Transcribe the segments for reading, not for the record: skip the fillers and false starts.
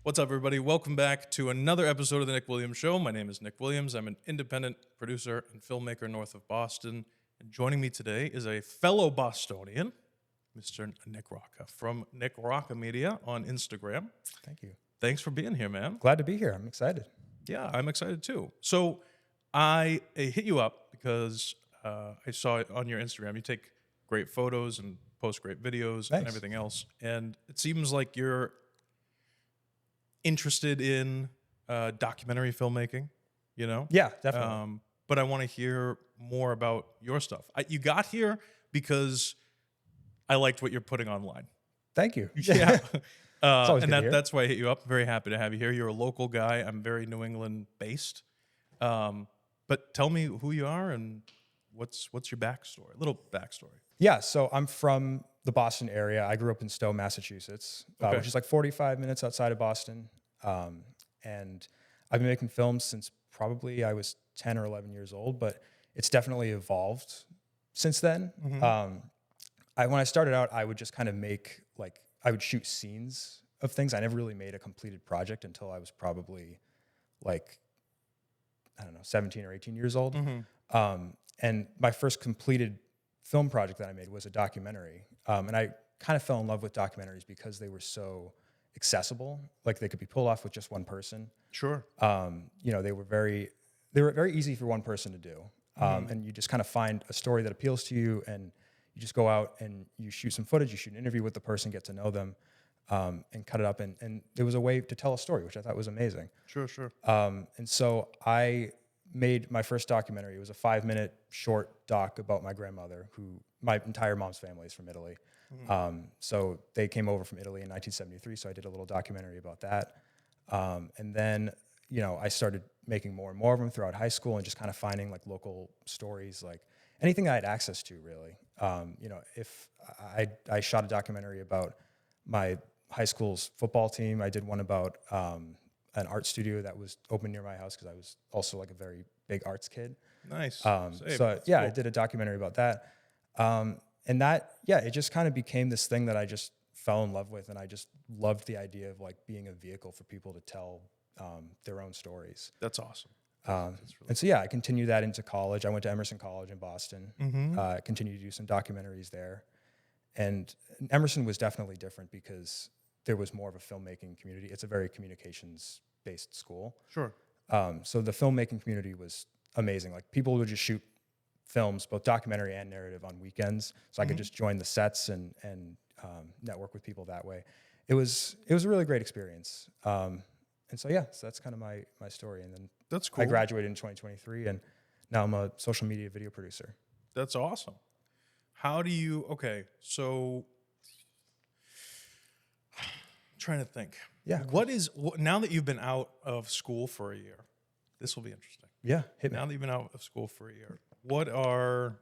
What's up, everybody? Welcome back to another episode of The Nick Williams Show. My name is Nick Williams. I'm an independent producer and filmmaker north of Boston. And joining me today is a fellow Bostonian, Mr. Nick Rocca from Nick Rocca Media on Instagram. Thank you. Thanks for being here, man. Glad to be here. I'm excited. Yeah, I'm excited too. So I hit you up because I saw it on your Instagram. You take great photos and post great videos and everything else. And it seems like you're interested in documentary filmmaking, you know? Yeah, definitely. But I want to hear more about your stuff. You got here because I liked what you're putting online. Thank you. Yeah. And that's why I hit you up. I'm very happy to have you here. You're a local guy. I'm very New England based. But tell me who you are and what's your backstory, a little backstory. Yeah, so I'm from the Boston area. I grew up in Stowe, Massachusetts, which is like 45 minutes outside of Boston. And I've been making films since probably I was 10 or 11 years old, but it's definitely evolved since then. Mm-hmm. When I started out, I would just kind of I would shoot scenes of things. I never really made a completed project until I was probably 17 or 18 years old. Mm-hmm. And my first completed film project that I made was a documentary. And I kind of fell in love with documentaries because they were so accessible. Like they could be pulled off with just one person. Sure. They were very easy for one person to do. And you just kind of find a story that appeals to you, and you just go out and you shoot some footage, you shoot an interview with the person, get to know them, and cut it up. And it was a way to tell a story, which I thought was amazing. Sure. And so I made my first documentary. It was a 5-minute short doc about my grandmother, who my entire mom's family is from Italy. Mm-hmm. So they came over from Italy in 1973. So I did a little documentary about that. And then, I started making more and more of them throughout high school and just kind of finding like local stories, like anything I had access to really. If I shot a documentary about my high school's football team, I did one about, an art studio that was open near my house because I was also like a very big arts kid. Nice. Cool. I did a documentary about that. It just kind of became this thing that I just fell in love with, and I just loved the idea of like being a vehicle for people to tell their own stories. That's awesome. I continued that into college. I went to Emerson College in Boston. Mm-hmm. Continued to do some documentaries there. And Emerson was definitely different because there was more of a filmmaking community. It's a very communications-based school. Sure. So the filmmaking community was amazing. Like people would just shoot films, both documentary and narrative, on weekends. So I could just join the sets and network with people that way. It was a really great experience. So that's kind of my story. And then that's cool. I graduated in 2023, and now I'm a social media video producer. That's awesome. How do you? Okay, so trying to think. Yeah. Now that you've been out of school for a year, this will be interesting. Yeah, hit me. Now that you've been out of school for a year, what are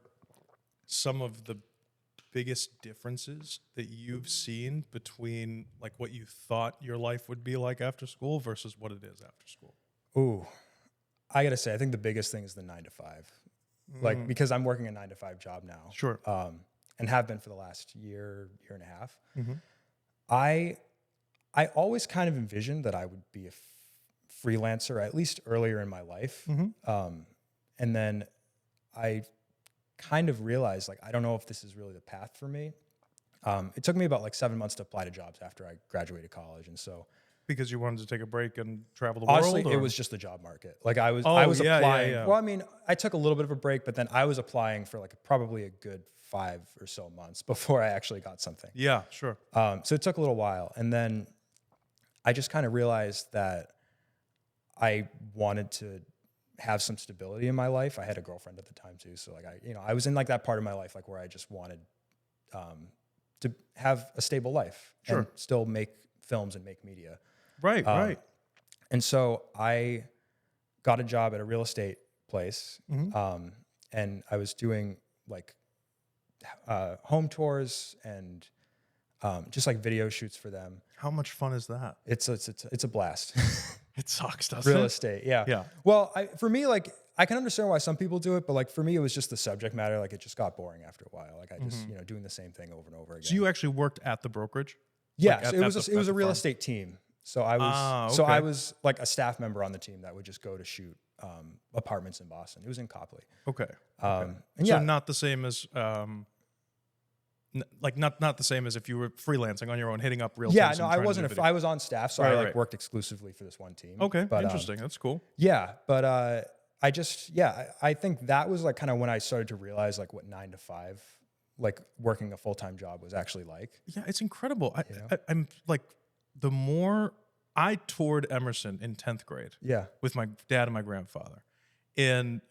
some of the biggest differences that you've seen between like what you thought your life would be like after school versus what it is after school? Ooh, I gotta say, I think the biggest thing is the 9 to 5. Like, because I'm working a 9 to 5 job now. Sure. And have been for the last year and a half. Mm-hmm. I always kind of envisioned that I would be a freelancer, at least earlier in my life. Mm-hmm. And then I kind of realized, like, I don't know if this is really the path for me. It took me about like 7 months to apply to jobs after I graduated college. And so, because you wanted to take a break and travel the honestly, world? It was just the job market. Like I was Yeah. applying. Well, I mean, I took a little bit of a break, but then I was applying for like probably a good 5 or so months before I actually got something. Yeah, sure. So it took a little while. And then I just kind of realized that I wanted to have some stability in my life. I had a girlfriend at the time too. So like I was in like that part of my life, like where I just wanted to have a stable life and still make films and make media. Right. And so I got a job at a real estate place. Mm-hmm. And I was doing like home tours and just like video shoots for them. How much fun is that? It's a blast. It sucks, doesn't it? Real estate, yeah. Yeah. Well, for me, like, I can understand why some people do it, but like for me, it was just the subject matter. Like it just got boring after a while. Like I just, doing the same thing over and over again. So you actually worked at the brokerage? Yeah, Like so it was a real estate team. So I was okay. like a staff member on the team that would just go to shoot apartments in Boston. It was in Copley. Okay. And So yeah, not the same as not the same as if you were freelancing on your own, hitting up realtors. yeah, and no, I trying to wasn't. do video. I was on staff, so I Right, like right. worked exclusively for this one team. Okay, but, interesting. That's cool. Yeah, but I just I think that was like kind of when I started to realize like what 9 to 5, like working a full-time job was actually like. Yeah, it's incredible. know? I'm like, the more I toured Emerson in 10th grade Yeah, with my dad and my grandfather, and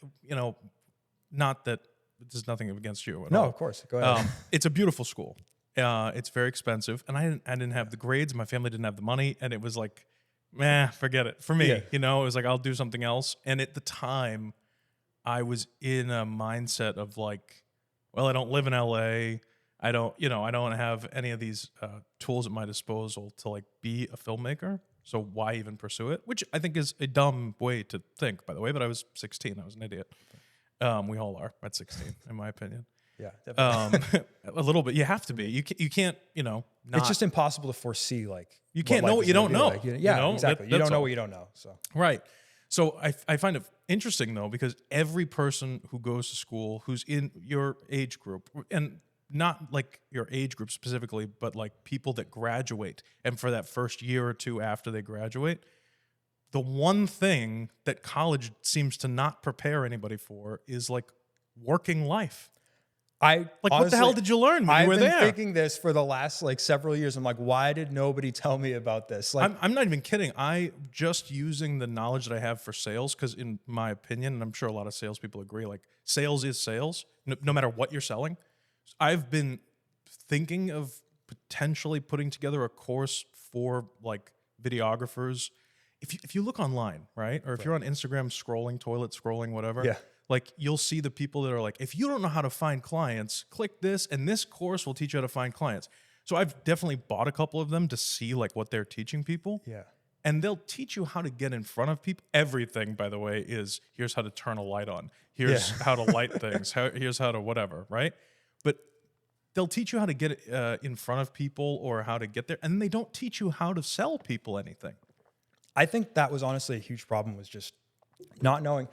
not that this is nothing against you at no, all. of course, go ahead. It's a beautiful school. It's very expensive, and I didn't have the grades. My family didn't have the money, and it was like, forget it for me. Yeah. It was like, I'll do something else. And at the time, I was in a mindset of like, well, I don't live in LA. I don't have any of these tools at my disposal to like be a filmmaker. So why even pursue it? Which I think is a dumb way to think, by the way. But I was 16. I was an idiot. We all are at 16, in my opinion. Yeah, definitely. A little bit. You have to be. You can't. Not. It's just impossible to foresee. Like You can't know life what is you gonna don't be know. like. Yeah, exactly. You don't know all. what you don't know. So Right. So I find it interesting though, because every person who goes to school who's in your age group, and not like your age group specifically, but like people that graduate, and for that first year or two after they graduate, the one thing that college seems to not prepare anybody for is like working life. I Like, what the hell did you learn when you were I've been there? thinking this for the last like several years. I'm like, why did nobody tell me about this? Like, I'm not even kidding. I just using the knowledge that I have for sales, because in my opinion, and I'm sure a lot of salespeople agree, like sales is sales, no matter what you're selling. I've been thinking of potentially putting together a course for like videographers. If you look online, right, or if you're on Instagram scrolling, toilet scrolling, whatever, Yeah. like you'll see the people that are like, if you don't know how to find clients, click this, and this course will teach you how to find clients. So I've definitely bought a couple of them to see like what they're teaching people. yeah. And they'll teach you how to get in front of people. Everything, by the way, is here's how to turn a light on. Here's how to light things. Here's how to whatever, right? But they'll teach you how to get in front of people or how to get there. And they don't teach you how to sell people anything. I think that was honestly a huge problem, was just not knowing.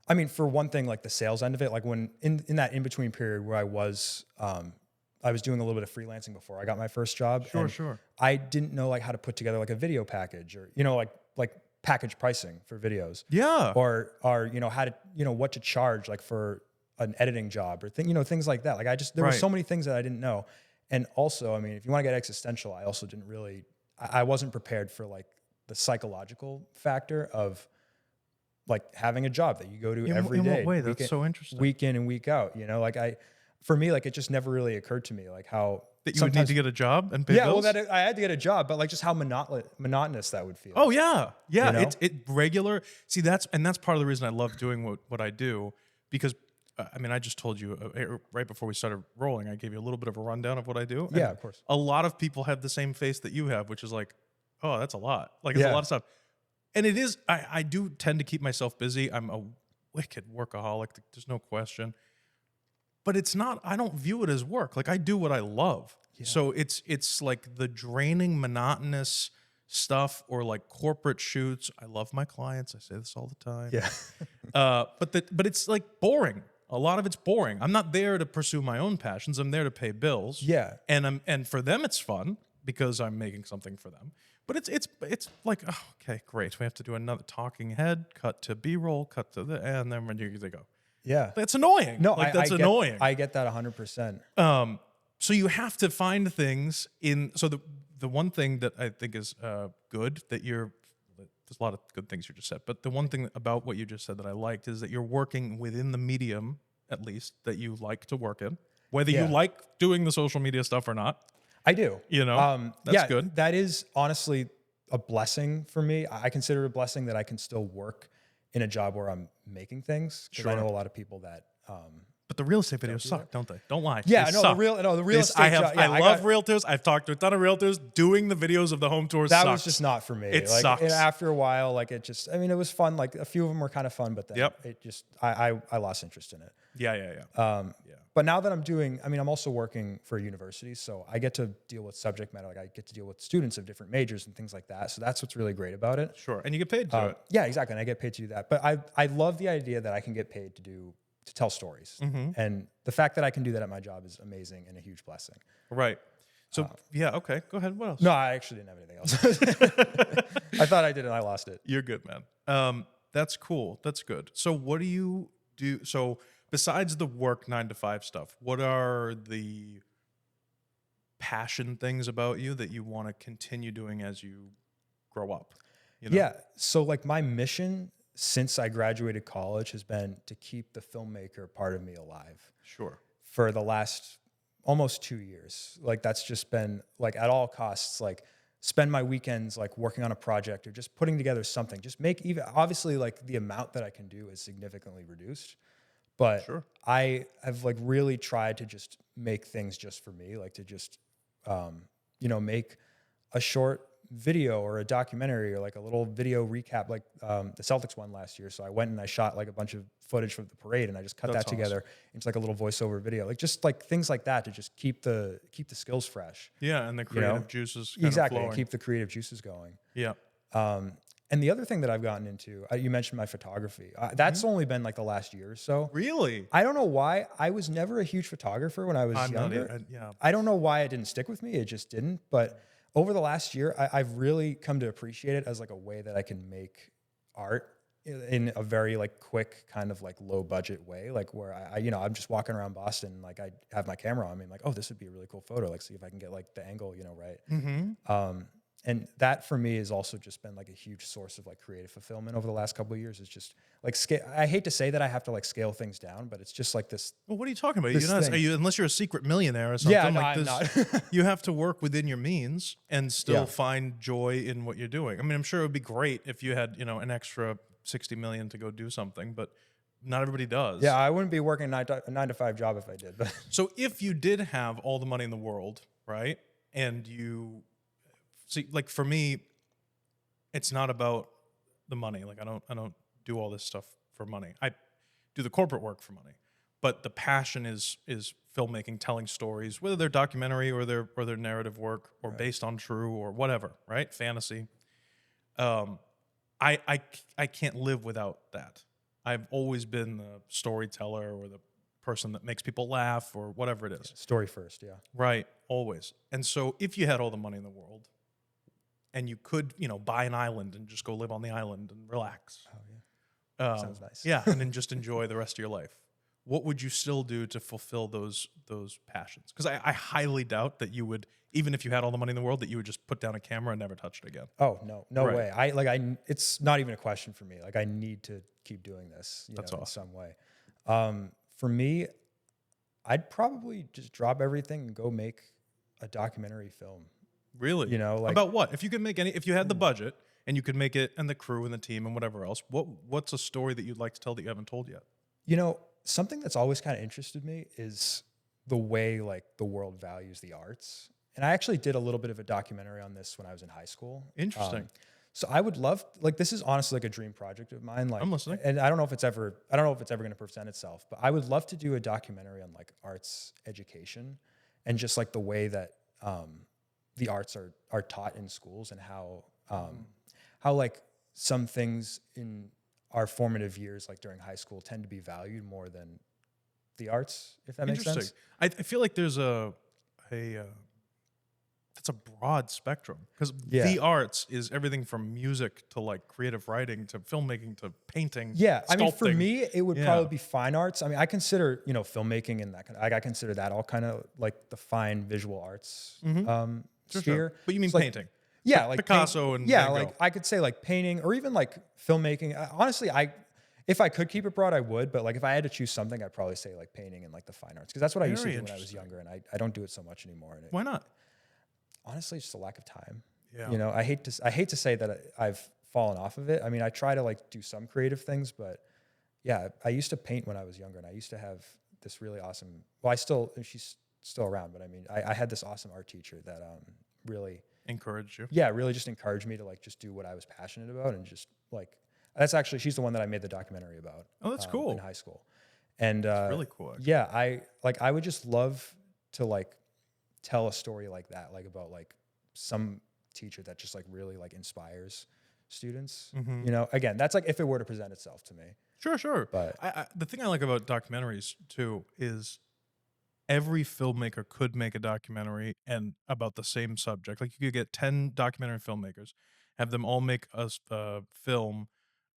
I mean, for one thing, like the sales end of it, like when in that in-between period where I was doing a little bit of freelancing before I got my first job. Sure. I didn't know like how to put together like a video package, or, like package pricing for videos. Yeah. Or how to, what to charge like for an editing job or things like that. Like there were Right. so many things that I didn't know. And also, I mean, if you want to get existential, I also didn't really, I wasn't prepared for like the psychological factor of like having a job that you go to every day. In what way? That's so interesting. Week in and week out, for me, like it just never really occurred to me like how That you would need to get a job and pay yeah, bills? well, that I had to get a job, but like just how monotonous that would feel. Oh yeah. You know? It's regular. See, that's part of the reason I love doing what I do, because I just told you right before we started rolling, I gave you a little bit of a rundown of what I do. Yeah, And of course. A lot of people have the same face that you have, which is like, oh, that's a lot. Like it's a Yeah. lot of stuff. And it is, I do tend to keep myself busy. I'm a wicked workaholic. There's no question. But it's not, I don't view it as work. Like I do what I love. Yeah. So it's like the draining, monotonous stuff, or like corporate shoots. I love my clients. I say this all the time. Yeah. But it's like boring. A lot of it's boring. I'm not there to pursue my own passions. I'm there to pay bills. Yeah. And for them it's fun because I'm making something for them. But it's like, oh, okay, great. We have to do another talking head, cut to B-roll, cut to and then when they go. Yeah. That's annoying. No, like that's annoying. I get that 100%. So you have to find things in. So the one thing that I think is good that there's a lot of good things you just said, but the one thing about what you just said that I liked is that you're working within the medium, at least, that you like to work in, whether you Yeah. like doing the social media stuff or not. I do. That's good. That is honestly a blessing for me. I consider it a blessing that I can still work in a job where I'm making things, because I Sure. know a lot of people that the real estate videos suck, don't they? Don't lie. Yeah, They no, suck. the real estate. I love realtors. I've talked to a ton of realtors. Doing the videos of the home tours That sucks. was just not for me. It like sucks. and after a while, like it just, I mean, it was fun. Like a few of them were kind of fun, but then Yep. it just, I lost interest in it. Yeah. But now that I'm also working for a university, so I get to deal with subject matter. Like I get to deal with students of different majors and things like that. So that's what's really great about it. Sure. And you get paid to do it. Yeah, exactly. And I get paid to do that. But I love the idea that I can get paid to tell stories. And the fact that I can do that at my job is amazing and a huge blessing. Right. So, yeah, okay. Go ahead. What else? No, I actually didn't have anything else. I thought I did and I lost it. You're good, man. That's cool. That's good. So what do you do? So besides the work 9 to 5 stuff, what are the passion things about you that you want to continue doing as you grow up? You know? Yeah. So like my mission since I graduated college has been to keep the filmmaker part of me alive. Sure. For the last almost 2 years. Like that's just been like at all costs, like spend my weekends like working on a project or just putting together something. Just make even, obviously like the amount that I can do is significantly reduced. But Sure. I have like really tried to just make things just for me, like to just, make a short video or a documentary or like a little video recap, like the Celtics won last year. So I went and I shot like a bunch of footage from the parade and I just cut That's that together into like a little voiceover video, like just like things like that to just keep the skills fresh. Yeah, and the creative juices kind Exactly, of flowing. keep the creative juices going. Yeah. And the other thing that I've gotten into, you mentioned my photography. That's only been like the last year or so. Really? I don't know why. I was never a huge photographer when I was younger. I don't know why it didn't stick with me. It just didn't. But over the last year, I've really come to appreciate it as like a way that I can make art in a very like quick kind of like low budget way. Like where I'm just walking around Boston, like I have my camera on me, like, oh, this would be a really cool photo. Like see if I can get like the angle, right. And that for me has also just been like a huge source of like creative fulfillment over the last couple of years. It's just like I hate to say that I have to like scale things down, but it's just like this. Well, what are you talking about? This thing. Unless you're a secret millionaire or something Yeah, no, like I'm this, not. you have to work within your means and still Yeah. find joy in what you're doing. I mean, I'm sure it would be great if you had, an extra 60 million to go do something, but not everybody does. Yeah, I wouldn't be working a 9 to 5 job if I did. But So if you did have all the money in the world, right? And you see, like for me, it's not about the money. Like I don't do all this stuff for money. I do the corporate work for money. But the passion is filmmaking, telling stories, whether they're documentary or they're narrative work or based on true or whatever, right? Fantasy. I can't live without that. I've always been the storyteller or the person that makes people laugh or whatever it is. story first, yeah. Right, always. And so if you had all the money in the world and you could, buy an island and just go live on the island and relax. Oh yeah, sounds nice. Yeah, and then just enjoy the rest of your life. What would you still do to fulfill those passions? Because I highly doubt that you would, even if you had all the money in the world, that you would just put down a camera and never touch it again. Oh no Right. way. It's not even a question for me. Like I need to keep doing this. That's in awesome. some way. For me, I'd probably just drop everything and go make a documentary film. Really? Like about what? If you could make if you had the budget and you could make it, and the crew and the team and whatever else, what's a story that you'd like to tell that you haven't told yet? Something that's always kind of interested me is the way like the world values the arts. And I actually did a little bit of a documentary on this when I was in high school. Interesting. So I would love, like, this is honestly like a dream project of mine. Like, I'm listening. And I don't know if it's ever going to present itself, but I would love to do a documentary on like arts education and just like the way that the arts are taught in schools and how like some things in our formative years, like during high school, tend to be valued more than the arts, if that makes sense. I feel like there's that's a broad spectrum because the arts is everything from music to like creative writing to filmmaking to painting. Yeah, I mean, for sculpting. me, it would probably be fine arts. I mean, I consider filmmaking and that kind of, I consider that all kind of like the fine visual arts sphere. Sure. But you mean So, like, painting? Yeah, like Picasso and yeah, Van Gogh. like I could say like painting or even like filmmaking. Honestly, if I could keep it broad, I would. But like if I had to choose something, I'd probably say like painting and like the fine arts because that's what I used to Very do when I was younger, and I don't do it so much anymore. And Why not? honestly, just a lack of time. Yeah. I hate to say that I've fallen off of it. I mean, I try to like do some creative things, but yeah, I used to paint when I was younger, and I used to have this really awesome. Well, she's still around, but I mean, I had this awesome art teacher that really Encouraged you. yeah, really just encouraged me to like just do what I was passionate about and just like she's the one that I made the documentary about. Oh, that's cool. In high school, and Really cool. Actually. yeah, I would just love to like tell a story like that, like about like some teacher that just like really like inspires students. You know, again, that's like if it were to present itself to me. Sure. But The thing I like about documentaries too is every filmmaker could make a documentary and about the same subject. Like you could get 10 documentary filmmakers, have them all make a film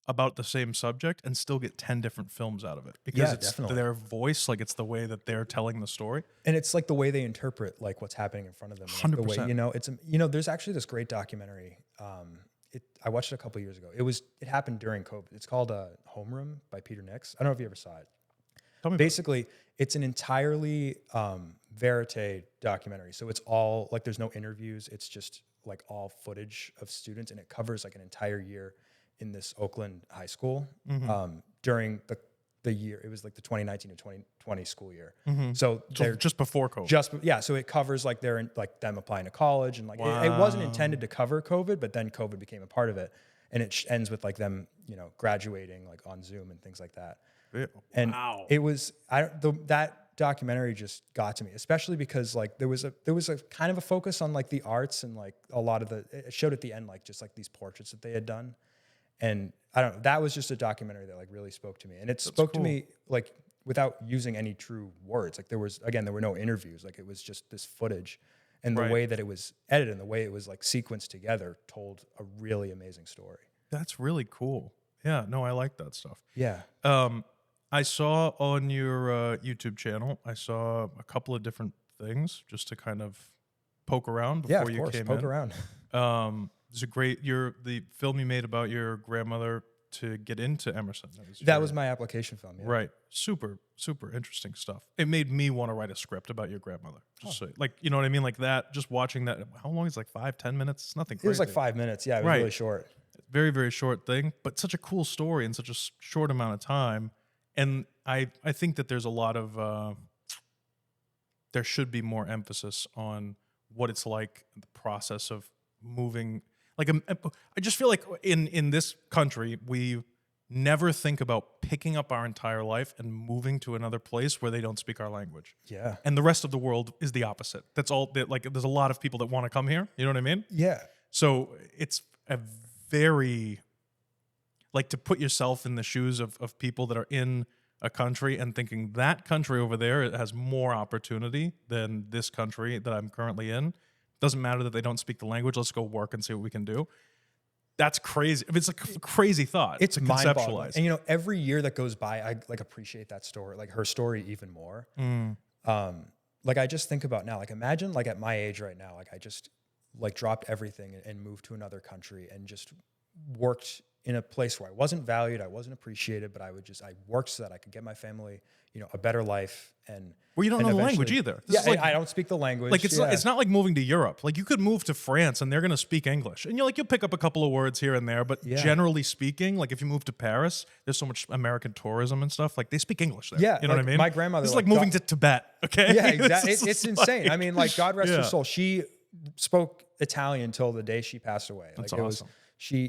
about the same subject and still get 10 different films out of it because Yeah, it's definitely. their voice, like it's the way that they're telling the story. and it's like the way they interpret like what's happening in front of them. Like, the way 100%. you know, there's actually this great documentary. I watched it a couple years ago. It happened during COVID. It's called Homeroom by Peter Nix. I don't know if you ever saw it. Tell me Basically, it's an entirely verite documentary. So it's all like there's no interviews. It's just like all footage of students, and it covers like an entire year in this Oakland high school during the year. It was like the 2019 to 2020 school year. So they're just before COVID. so it covers like like them applying to college and like it wasn't intended to cover COVID, but then COVID became a part of it, and it ends with like them graduating like on Zoom and things like that. And it was that documentary just got to me, especially because like there was a kind of a focus on like the arts and like a lot of it showed at the end like just like these portraits that they had done, and I don't know, that was just a documentary that like really spoke to me, and it spoke to me like without using any true words. Like there were no interviews, like it was just this footage, and the way that it was edited and the way it was like sequenced together told a really amazing story. That's really cool. Yeah, no, I like that stuff. Yeah. I saw on your YouTube channel, I saw a couple of different things just to kind of poke around before you came poke in. around. There's a great the film you made about your grandmother to get into Emerson. That was my application film. Yeah. Right. Super interesting stuff. It made me want to write a script about your grandmother. Just so, like, you know what I mean? Like that, just watching that. How long is it, like 5-10 minutes? It's nothing crazy. It was like 5 minutes. Yeah, it was really short. Very short thing, but such a cool story in such a short amount of time. And I think that there's a lot of there should be more emphasis on what it's like, the process of moving. Like I just feel like in this country we never think about picking up our entire life and moving to another place where they don't speak our language. Yeah. And the rest of the world is the opposite. That's all. Like there's a lot of people that want to come here. You know what I mean? Yeah. So it's a very, like, to put yourself in the shoes of people that are in a country and thinking that country over there has more opportunity than this country that I'm currently in. Doesn't matter that they don't speak the language. Let's go work and see what we can do. That's crazy. It's like a crazy thought. It's to mind-boggling. And every year that goes by, I like appreciate that story, like her story even more. Like I just think about now, like imagine like at my age right now, like I just like dropped everything and moved to another country and just worked in a place where I wasn't valued, I wasn't appreciated, but I worked so that I could get my family, a better life. And well, you don't know the language either. This is like, I don't speak the language. Like it's not like moving to Europe. Like you could move to France and they're going to speak English, and you'll pick up a couple of words here and there. But generally speaking, like if you move to Paris, there's so much American tourism and stuff. Like they speak English there. Yeah, you know what I mean. My grandmother. It's like moving to Tibet. Okay. Yeah, exactly. It's insane. I mean, like God rest her soul. She spoke Italian until the day she passed away. That's like awesome. She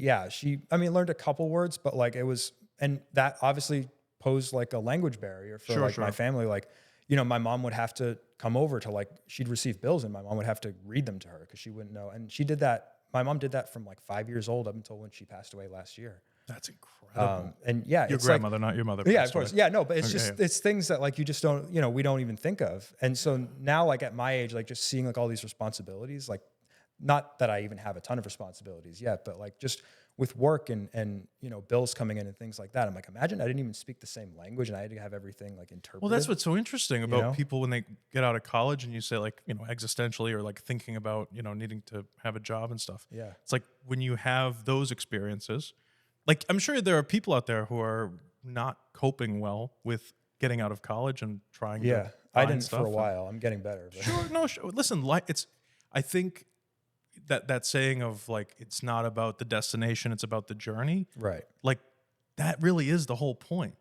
learned a couple words, but like it was, and that obviously posed like a language barrier for my family. Like, my mom would have to come over to she'd receive bills and my mom would have to read them to her because she wouldn't know. And she did that. My mom did that from like 5 years old up until when she passed away last year. That's incredible. And yeah, your grandmother, not your mother. Yeah, of course. Yeah, no, but it's it's things that like you just don't, we don't even think of. And so now like at my age, like just seeing like all these responsibilities, like not that I even have a ton of responsibilities yet, but like just with work and bills coming in and things like that. I'm like, imagine I didn't even speak the same language and I had to have everything like interpreted. Well, that's what's so interesting about people when they get out of college and you say like, existentially or like thinking about, needing to have a job and stuff. Yeah. It's like when you have those experiences, like I'm sure there are people out there who are not coping well with getting out of college and trying to I didn't for a while. I'm getting better. But. Sure. Listen, I think that saying of like it's not about the destination, it's about the journey. Right. Like that really is the whole point.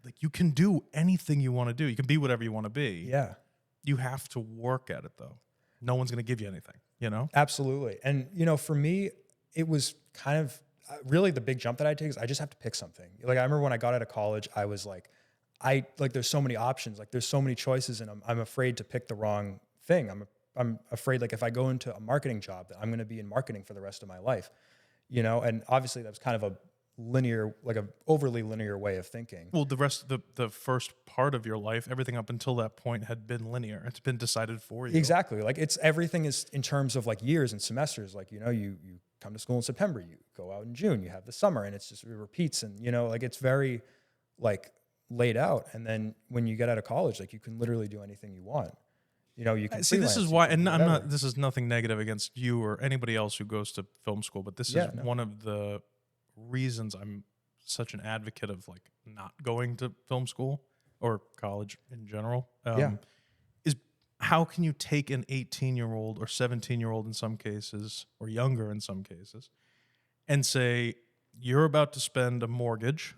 like you can do anything you want to do. You can be whatever you want to be. Yeah. You have to work at it though. No one's going to give you anything, you know? Absolutely. And, for me, it was kind of really the big jump that I take is I just have to pick something. Like, I remember when I got out of college, I was like, there's so many options, like there's so many choices, and I'm afraid to pick the wrong thing. I'm afraid, like, if I go into a marketing job, that I'm going to be in marketing for the rest of my life, and obviously that was kind of a linear, like a overly linear way of thinking. Well, the first part of your life, everything up until that point had been linear. It's been decided for you. Exactly. Like, everything is in terms of like years and semesters. Like, you come to school in September, you go out in June, you have the summer, and it repeats. And, like, it's very like laid out. And then when you get out of college, like, you can literally do anything you want. You can see. This is freelance, why, and I'm whatever. not. This is nothing negative against you or anybody else who goes to film school, but this is one of the reasons I'm such an advocate of like not going to film school or college in general. Is how can you take an 18-year-old or 17-year-old in some cases, or younger in some cases, and say you're about to spend a mortgage,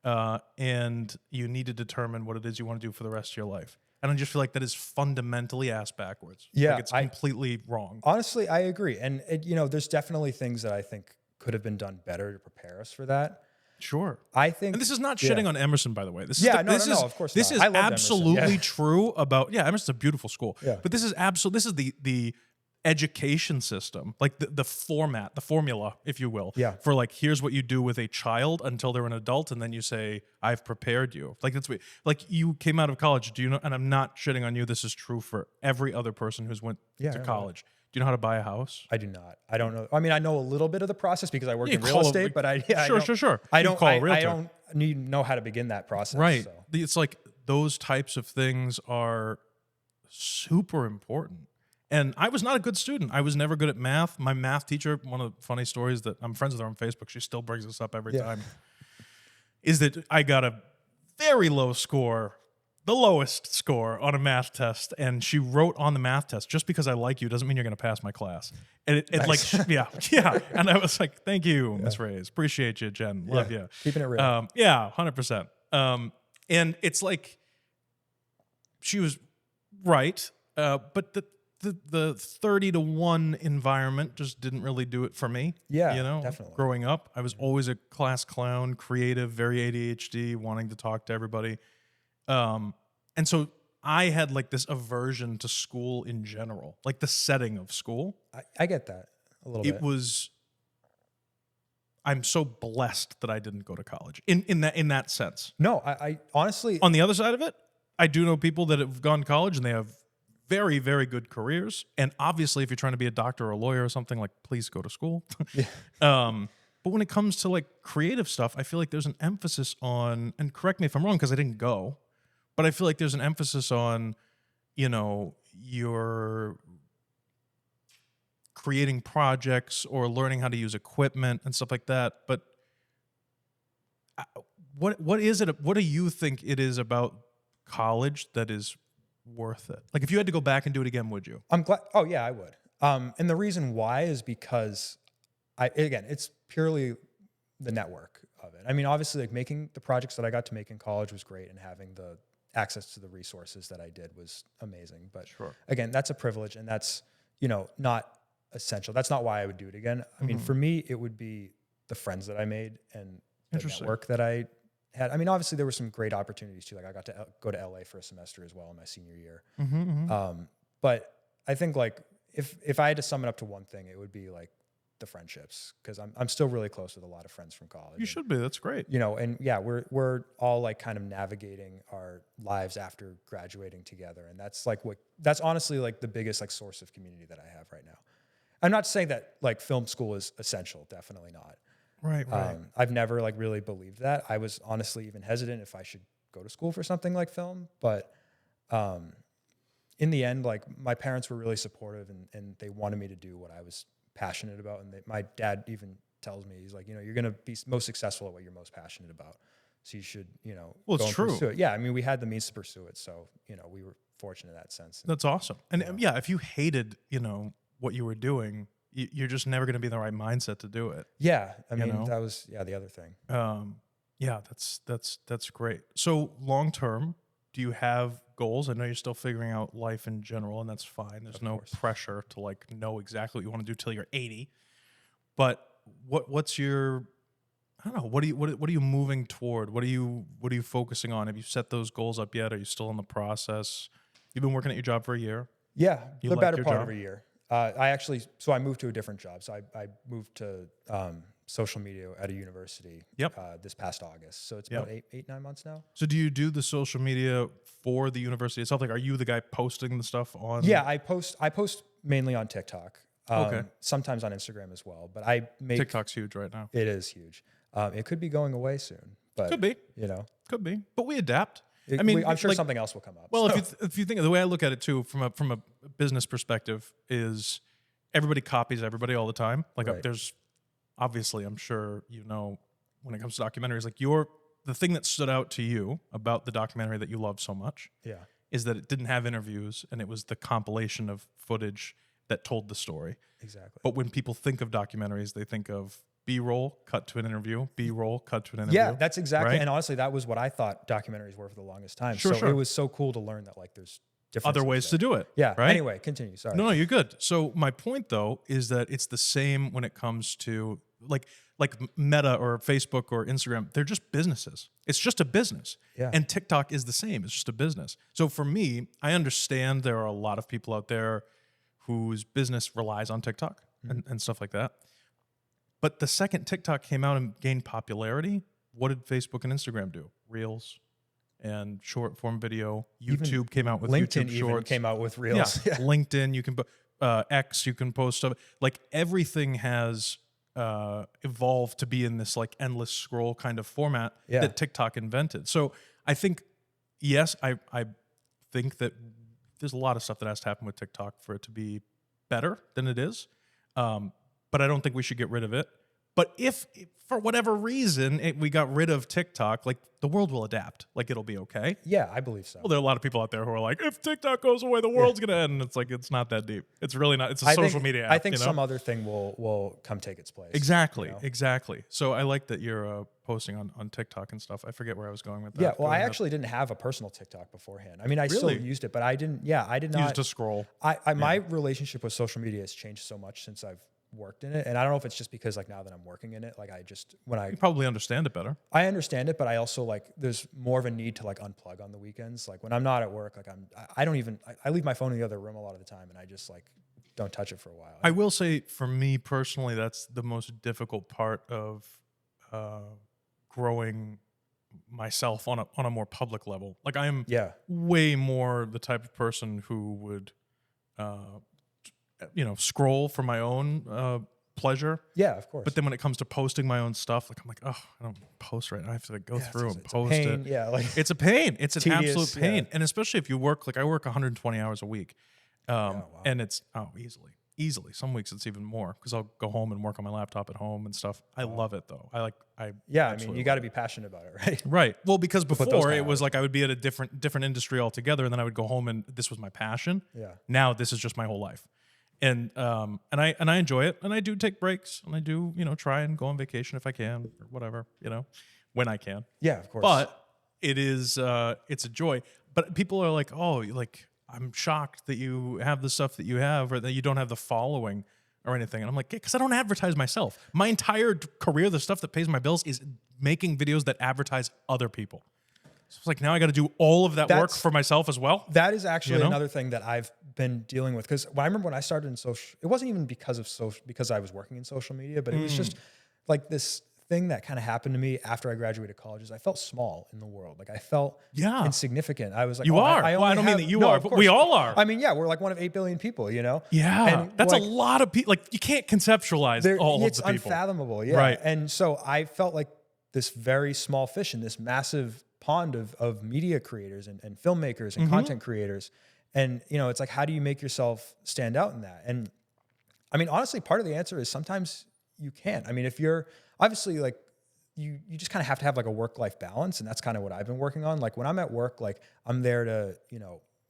and you need to determine what it is you want to do for the rest of your life. And I just feel like that is fundamentally ass backwards. Yeah, like it's completely wrong. Honestly, I agree. And there's definitely things that I think could have been done better to prepare us for that. Sure. I think, and this is not shitting on Emerson, by the way. This is no, of course this not. is I loved absolutely Emerson. Yeah. true about, Emerson's a beautiful school. Yeah. But this is the education system, like the format, the formula, if you will, for like, here's what you do with a child until they're an adult, and then you say, I've prepared you. Like, that's what, like, you came out of college, do you know, and I'm not shitting on you, this is true for every other person who's went to college. Do you know how to buy a house? I do not. I don't know. I mean, I know a little bit of the process because I work in real estate, but Sure. I don't call a realtor. I don't need know how to begin that process. Right. So. It's like those types of things are super important. And I was not a good student. I was never good at math. My math teacher, one of the funny stories that I'm friends with her on Facebook, she still brings this up every time, is that I got a very low score, the lowest score on a math test. And she wrote on the math test, just because I like you doesn't mean you're going to pass my class. And it Nice. like, yeah. And I was like, thank you, Miss Reyes. Appreciate you, Jen. Love you. Keeping it real. 100%. And it's like, she was right. But the 30-to-1 environment just didn't really do it for me. Yeah, definitely. Growing up, I was always a class clown, creative, very ADHD, wanting to talk to everybody. And so I had like this aversion to school in general, like the setting of school. I get that a little bit. I'm so blessed that I didn't go to college in that sense. No, I honestly, on the other side of it, I do know people that have gone to college and they have very, very good careers. And obviously, if you're trying to be a doctor or a lawyer or something, like, please go to school. But when it comes to like creative stuff, I feel like there's an emphasis on, and correct me if I'm wrong because I didn't go, but I feel like there's an emphasis on, your creating projects or learning how to use equipment and stuff like that. But what is it? What do you think it is about college that is worth it? Like, if you had to go back and do it again, would you? I'm glad. Oh yeah, I would. And the reason why is because it's purely the network of it. I mean, obviously, like, making the projects that I got to make in college was great, and having the access to the resources that I did was amazing. But again, that's a privilege, and that's, not essential. That's not why I would do it again. I mean, for me, it would be the friends that I made and the network that I had. I mean, obviously there were some great opportunities too. Like, I got to go to LA for a semester as well in my senior year. But I think, like, if I had to sum it up to one thing, it would be like the friendships, because I'm still really close with a lot of friends from college. You should be. That's great. And yeah, we're all like kind of navigating our lives after graduating together, and that's honestly like the biggest like source of community that I have right now. I'm not saying that like film school is essential. Definitely not. Right. I've never like really believed that. I was honestly even hesitant if I should go to school for something like film, but in the end, like, my parents were really supportive, and they wanted me to do what I was passionate about. And my dad even tells me, he's like, you're going to be most successful at what you're most passionate about. So you should, well, go it's true. Pursue it. Yeah. I mean, we had the means to pursue it. So, we were fortunate in that sense. That's awesome. And if you hated, what you were doing, you're just never going to be in the right mindset to do it. Yeah. I mean, that was, the other thing. Yeah, that's great. So long term, do you have goals? I know you're still figuring out life in general, and that's fine. There's no pressure to like know exactly what you want to do till you're 80. But what's your, I don't know, what are you moving toward? What are you focusing on? Have you set those goals up yet? Are you still in the process? You've been working at your job for a year. Yeah, You the like better your part job? of a year. I moved to a different job. So I moved to social media at a university Yep. this past August. So it's Yep. about 9 months now. So do you do the social media for the university itself? Like, are you the guy posting the stuff on? Yeah, I post mainly on TikTok. Okay. Sometimes on Instagram as well. But I make TikTok's huge right now. it is huge. It could be going away soon, but Could be. you know, Could be. But we adapt. I'm sure like, something else will come up. well, so. if you think of the way I look at it too, from a business perspective, is everybody copies everybody all the time. Like Right. there's obviously, I'm sure you know, when it comes to documentaries, like the thing that stood out to you about the documentary that you love so much Yeah, is that it didn't have interviews and it was the compilation of footage that told the story. exactly. But when people think of documentaries, they think of B-roll, cut to an interview, B-roll, cut to an interview. Yeah, that's exactly. right? And honestly, that was what I thought documentaries were for the longest time. Sure, so sure. it was so cool to learn that like there's different Other ways to do it. Yeah. Right? Anyway, continue. Sorry. No, you're good. So my point though is that it's the same when it comes to like Meta or Facebook or Instagram. They're just businesses. It's just a business. Yeah. And TikTok is the same. It's just a business. So for me, I understand there are a lot of people out there whose business relies on TikTok and stuff like that. But the second TikTok came out and gained popularity, what did Facebook and Instagram do? Reels and short form video. YouTube came out with LinkedIn YouTube even Shorts. came out with Reels. Yeah, LinkedIn, you can X, you can post stuff. Like everything has evolved to be in this like endless scroll kind of format that TikTok invented. So I think, yes, I think that there's a lot of stuff that has to happen with TikTok for it to be better than it is. But I don't think we should get rid of it. But if for whatever reason we got rid of TikTok, like the world will adapt. Like it'll be okay. Yeah, I believe so. Well, there are a lot of people out there who are like, if TikTok goes away, the world's gonna end. And it's like it's not that deep. It's really not. It's a social media app. I think you know? some other thing will come take its place. Exactly, you know? exactly. So I like that you're posting on TikTok and stuff. I forget where I was going with that. Yeah, well, Go I ahead. actually didn't have a personal TikTok beforehand. I mean, I still Really? used it, but I didn't. Yeah, I did not. Used to scroll. My relationship with social media has changed so much since I've worked in it, and I don't know if it's just because like now that I'm working in it, like You probably understand it better. I understand it, but I also like there's more of a need to like unplug on the weekends. Like when I'm not at work, like I leave my phone in the other room a lot of the time, and I just like don't touch it for a while. I will say, for me personally, that's the most difficult part of growing myself on a more public level. Like I am way more the type of person who would, scroll for my own pleasure. Yeah, of course. But then when it comes to posting my own stuff, like I'm like, oh, I don't post right now. I have to like go through and post it. Yeah, like it's a pain. It's an tedious, absolute pain. And especially if you work, like I work 120 hours a week. And it's easily. Some weeks it's even more because I'll go home and work on my laptop at home and stuff. I love it though. I mean, you got to be passionate about it, right? Right. Well, because those before kind it of was like I would be at a different industry altogether, and then I would go home and this was my passion. Yeah. Now this is just my whole life. And I enjoy it, and I do take breaks, and I do try and go on vacation if I can or whatever when I can. Yeah, of course. But it is it's a joy. But people are like, oh, like I'm shocked that you have the stuff that you have, or that you don't have the following or anything. And I'm like, because I don't advertise myself. My entire career, the stuff that pays my bills, is making videos that advertise other people. So it's like now I got to do all of that work for myself as well. That is actually another thing that I've been dealing with, because I remember when I started in social, it wasn't even because I was working in social media, but it was just like this thing that kind of happened to me after I graduated college. Is I felt small in the world. Like I felt insignificant. I was like, you are. I don't mean that you are, but we all are. I mean, yeah, we're like one of 8 billion people, Yeah, and that's like, a lot of people. Like you can't conceptualize all of the people. It's unfathomable. Yeah, right. And so I felt like this very small fish in this massive pond of media creators and filmmakers and content creators. And, it's like, how do you make yourself stand out in that? And I mean, honestly, part of the answer is sometimes you can't. I mean, if you're obviously like, you just kind of have to have like a work-life balance. And that's kind of what I've been working on. Like when I'm at work, like I'm there to,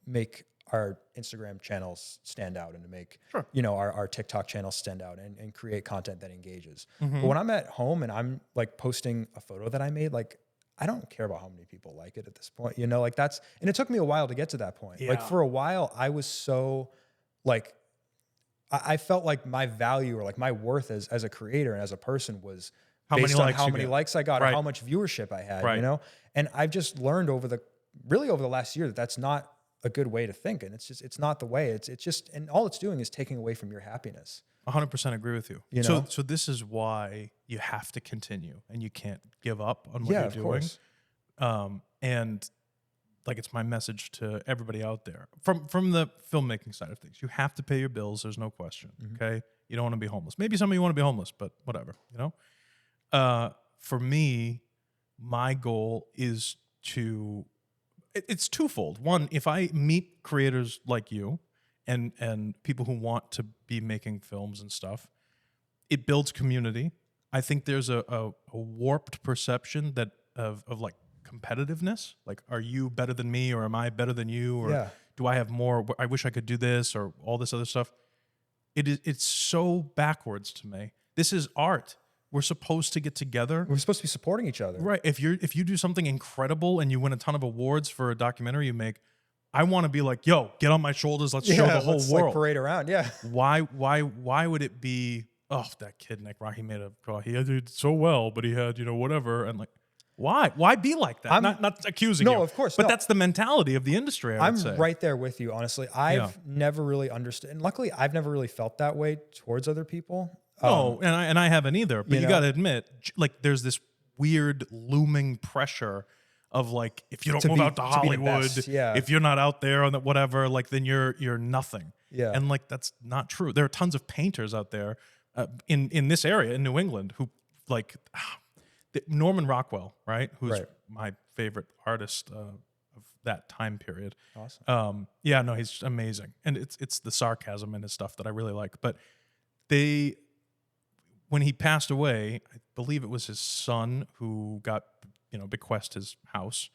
make our Instagram channels stand out and to make, Sure. you know, our TikTok channels stand out and create content that engages. Mm-hmm. But when I'm at home and I'm like posting a photo that I made, like I don't care about how many people like it at this point, you know, like that's, and it took me a while to get to that point. Like Yeah. for a while I was so like, I felt like my value or like my worth as a creator and as a person was How many based on likes how you many get. likes I got Right. or how much viewership I had, you Right. know? And I've just learned over the last year that that's not a good way to think. And it's not the way. It's just, and all it's doing is taking away from your happiness. 100% agree with you. You know? So this is why you have to continue and you can't give up on what Yeah, you're of doing. course. And like it's my message to everybody out there from the filmmaking side of things. You have to pay your bills. There's no question. Okay. You don't want to be homeless. Maybe some of you want to be homeless, but whatever, you know? For me, my goal is it's twofold. One, if I meet creators like you and people who want to be making films and stuff, it builds community. I think there's a warped perception that of like competitiveness. Like, are you better than me, or am I better than you, or Yeah. do I have more? I wish I could do this, or all this other stuff. It's so backwards to me. This is art. We're supposed to get together. We're supposed to be supporting each other. Right. If you do something incredible and you win a ton of awards for a documentary you make, I want to be like, yo, get on my shoulders. Let's show the whole let's, world. like, parade around. Yeah. Why would it be? Oh, that kid Nick Rocca, he did so well, but he had whatever, and like, why be like that? Not accusing you. No, of course, but no. that's the mentality of the industry. I would say. right there with you. Honestly, I've never really understood, and luckily, I've never really felt that way towards other people. No, and I haven't either. But you know? got to admit, like, there's this weird looming pressure of like, if you don't move out to Hollywood, if you're not out there on the whatever, like, then you're nothing. Yeah. And like, that's not true. There are tons of painters out there in this area in New England who like Norman Rockwell, right? Who's my favorite artist of that time period. Awesome. Yeah, no, he's amazing, and it's the sarcasm in his stuff that I really like. But when he passed away, I believe it was his son who got, bequeathed his house.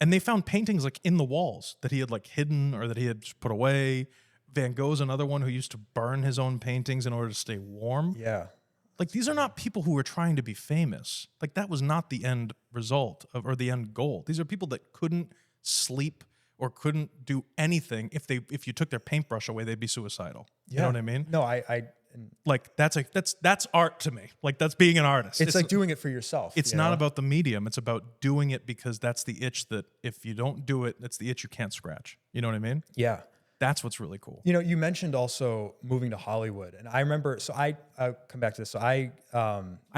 And they found paintings like in the walls that he had like hidden or that he had just put away. Van Gogh's another one who used to burn his own paintings in order to stay warm. Yeah. Like, these are not people who were trying to be famous. Like, that was not the end result or the end goal. These are people that couldn't sleep or couldn't do anything. If you took their paintbrush away, they'd be suicidal. You know what I mean? No, I like, that's art to me. Like, that's being an artist. It's like doing it for yourself. It's not about the medium. It's about doing it because that's the itch that if you don't do it, that's the itch you can't scratch. You know what I mean? Yeah. That's what's really cool. You mentioned also moving to Hollywood, and I remember. So I'll come back to this. So I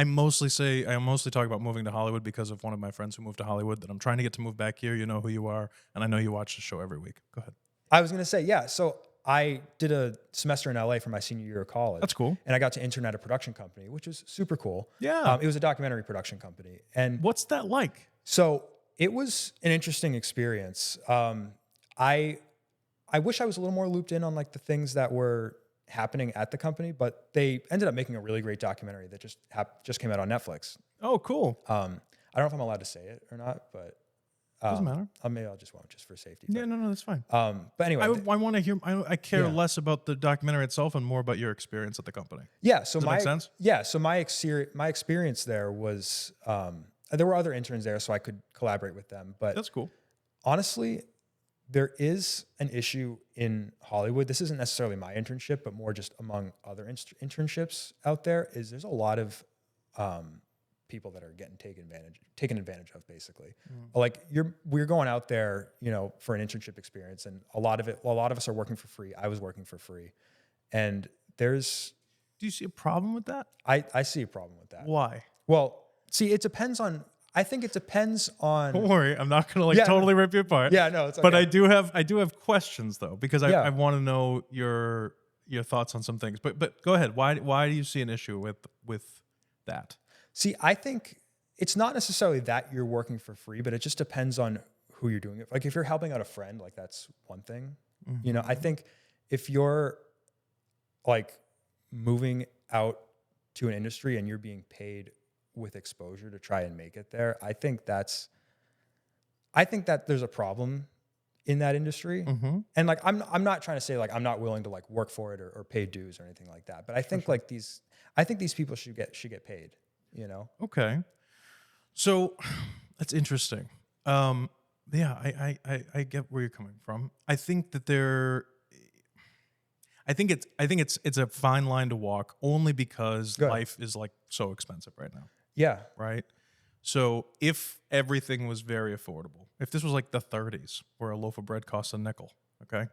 mostly talk about moving to Hollywood because of one of my friends who moved to Hollywood. That I'm trying to get to move back here. You know who you are, and I know you watch the show every week. Go ahead. I was gonna say, yeah. So I did a semester in LA for my senior year of college. That's cool. And I got to intern at a production company, which was super cool. Yeah. It was a documentary production company, and what's that like? So it was an interesting experience. I wish I was a little more looped in on like the things that were happening at the company, but they ended up making a really great documentary that just came out on Netflix. Oh, cool. I don't know if I'm allowed to say it or not, but doesn't matter. Maybe I'll just won't, just for safety. Yeah, no, that's fine. But anyway, I want to hear. I care less about the documentary itself and more about your experience at the company. Yeah. So Does that make sense? Yeah. So my experience there was there were other interns there, so I could collaborate with them. But that's cool. Honestly, there is an issue in Hollywood. This isn't necessarily my internship, but more just among other internships out there. There's a lot of people that are getting taken advantage of, basically. Like we're going out there, for an internship experience, and a lot of us are working for free. I was working for free, and do you see a problem with that? I see a problem with that. Why? Well, see, I think it depends on. Don't worry, I'm not gonna totally rip you apart. Yeah, no, it's okay. But I do have questions though, because I want to know your thoughts on some things. But go ahead. Why do you see an issue with that? See, I think it's not necessarily that you're working for free, but it just depends on who you're doing it. Like if you're helping out a friend, like that's one thing. Mm-hmm. I think if you're like moving out to an industry and you're being paid with exposure to try and make it there, I think that there's a problem in that industry. Mm-hmm. And like, I'm not trying to say like, I'm not willing to like work for it or pay dues or anything like that. But I think like I think these people should get paid, you know? Okay. So that's interesting. Yeah, I get where you're coming from. I think that it's a fine line to walk only because Good. life is like so expensive right now, Yeah. right? So if everything was very affordable, if this was like the 30s where a loaf of bread costs a nickel, okay,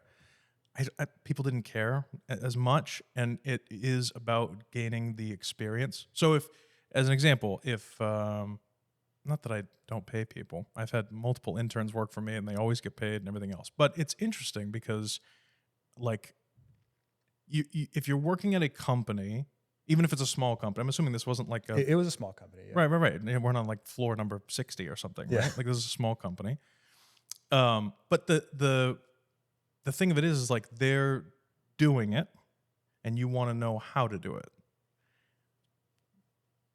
people didn't care as much, and it is about gaining the experience. So if, as an example, if not that I don't pay people, I've had multiple interns work for me, and they always get paid and everything else. But it's interesting because, like, you if you're working at a company, even if it's a small company, I'm assuming this wasn't like It was a small company. Yeah. right. And we're not like floor number 60 or something, Yeah. right? Like this is a small company. But the thing of it is like they're doing it, and you want to know how to do it.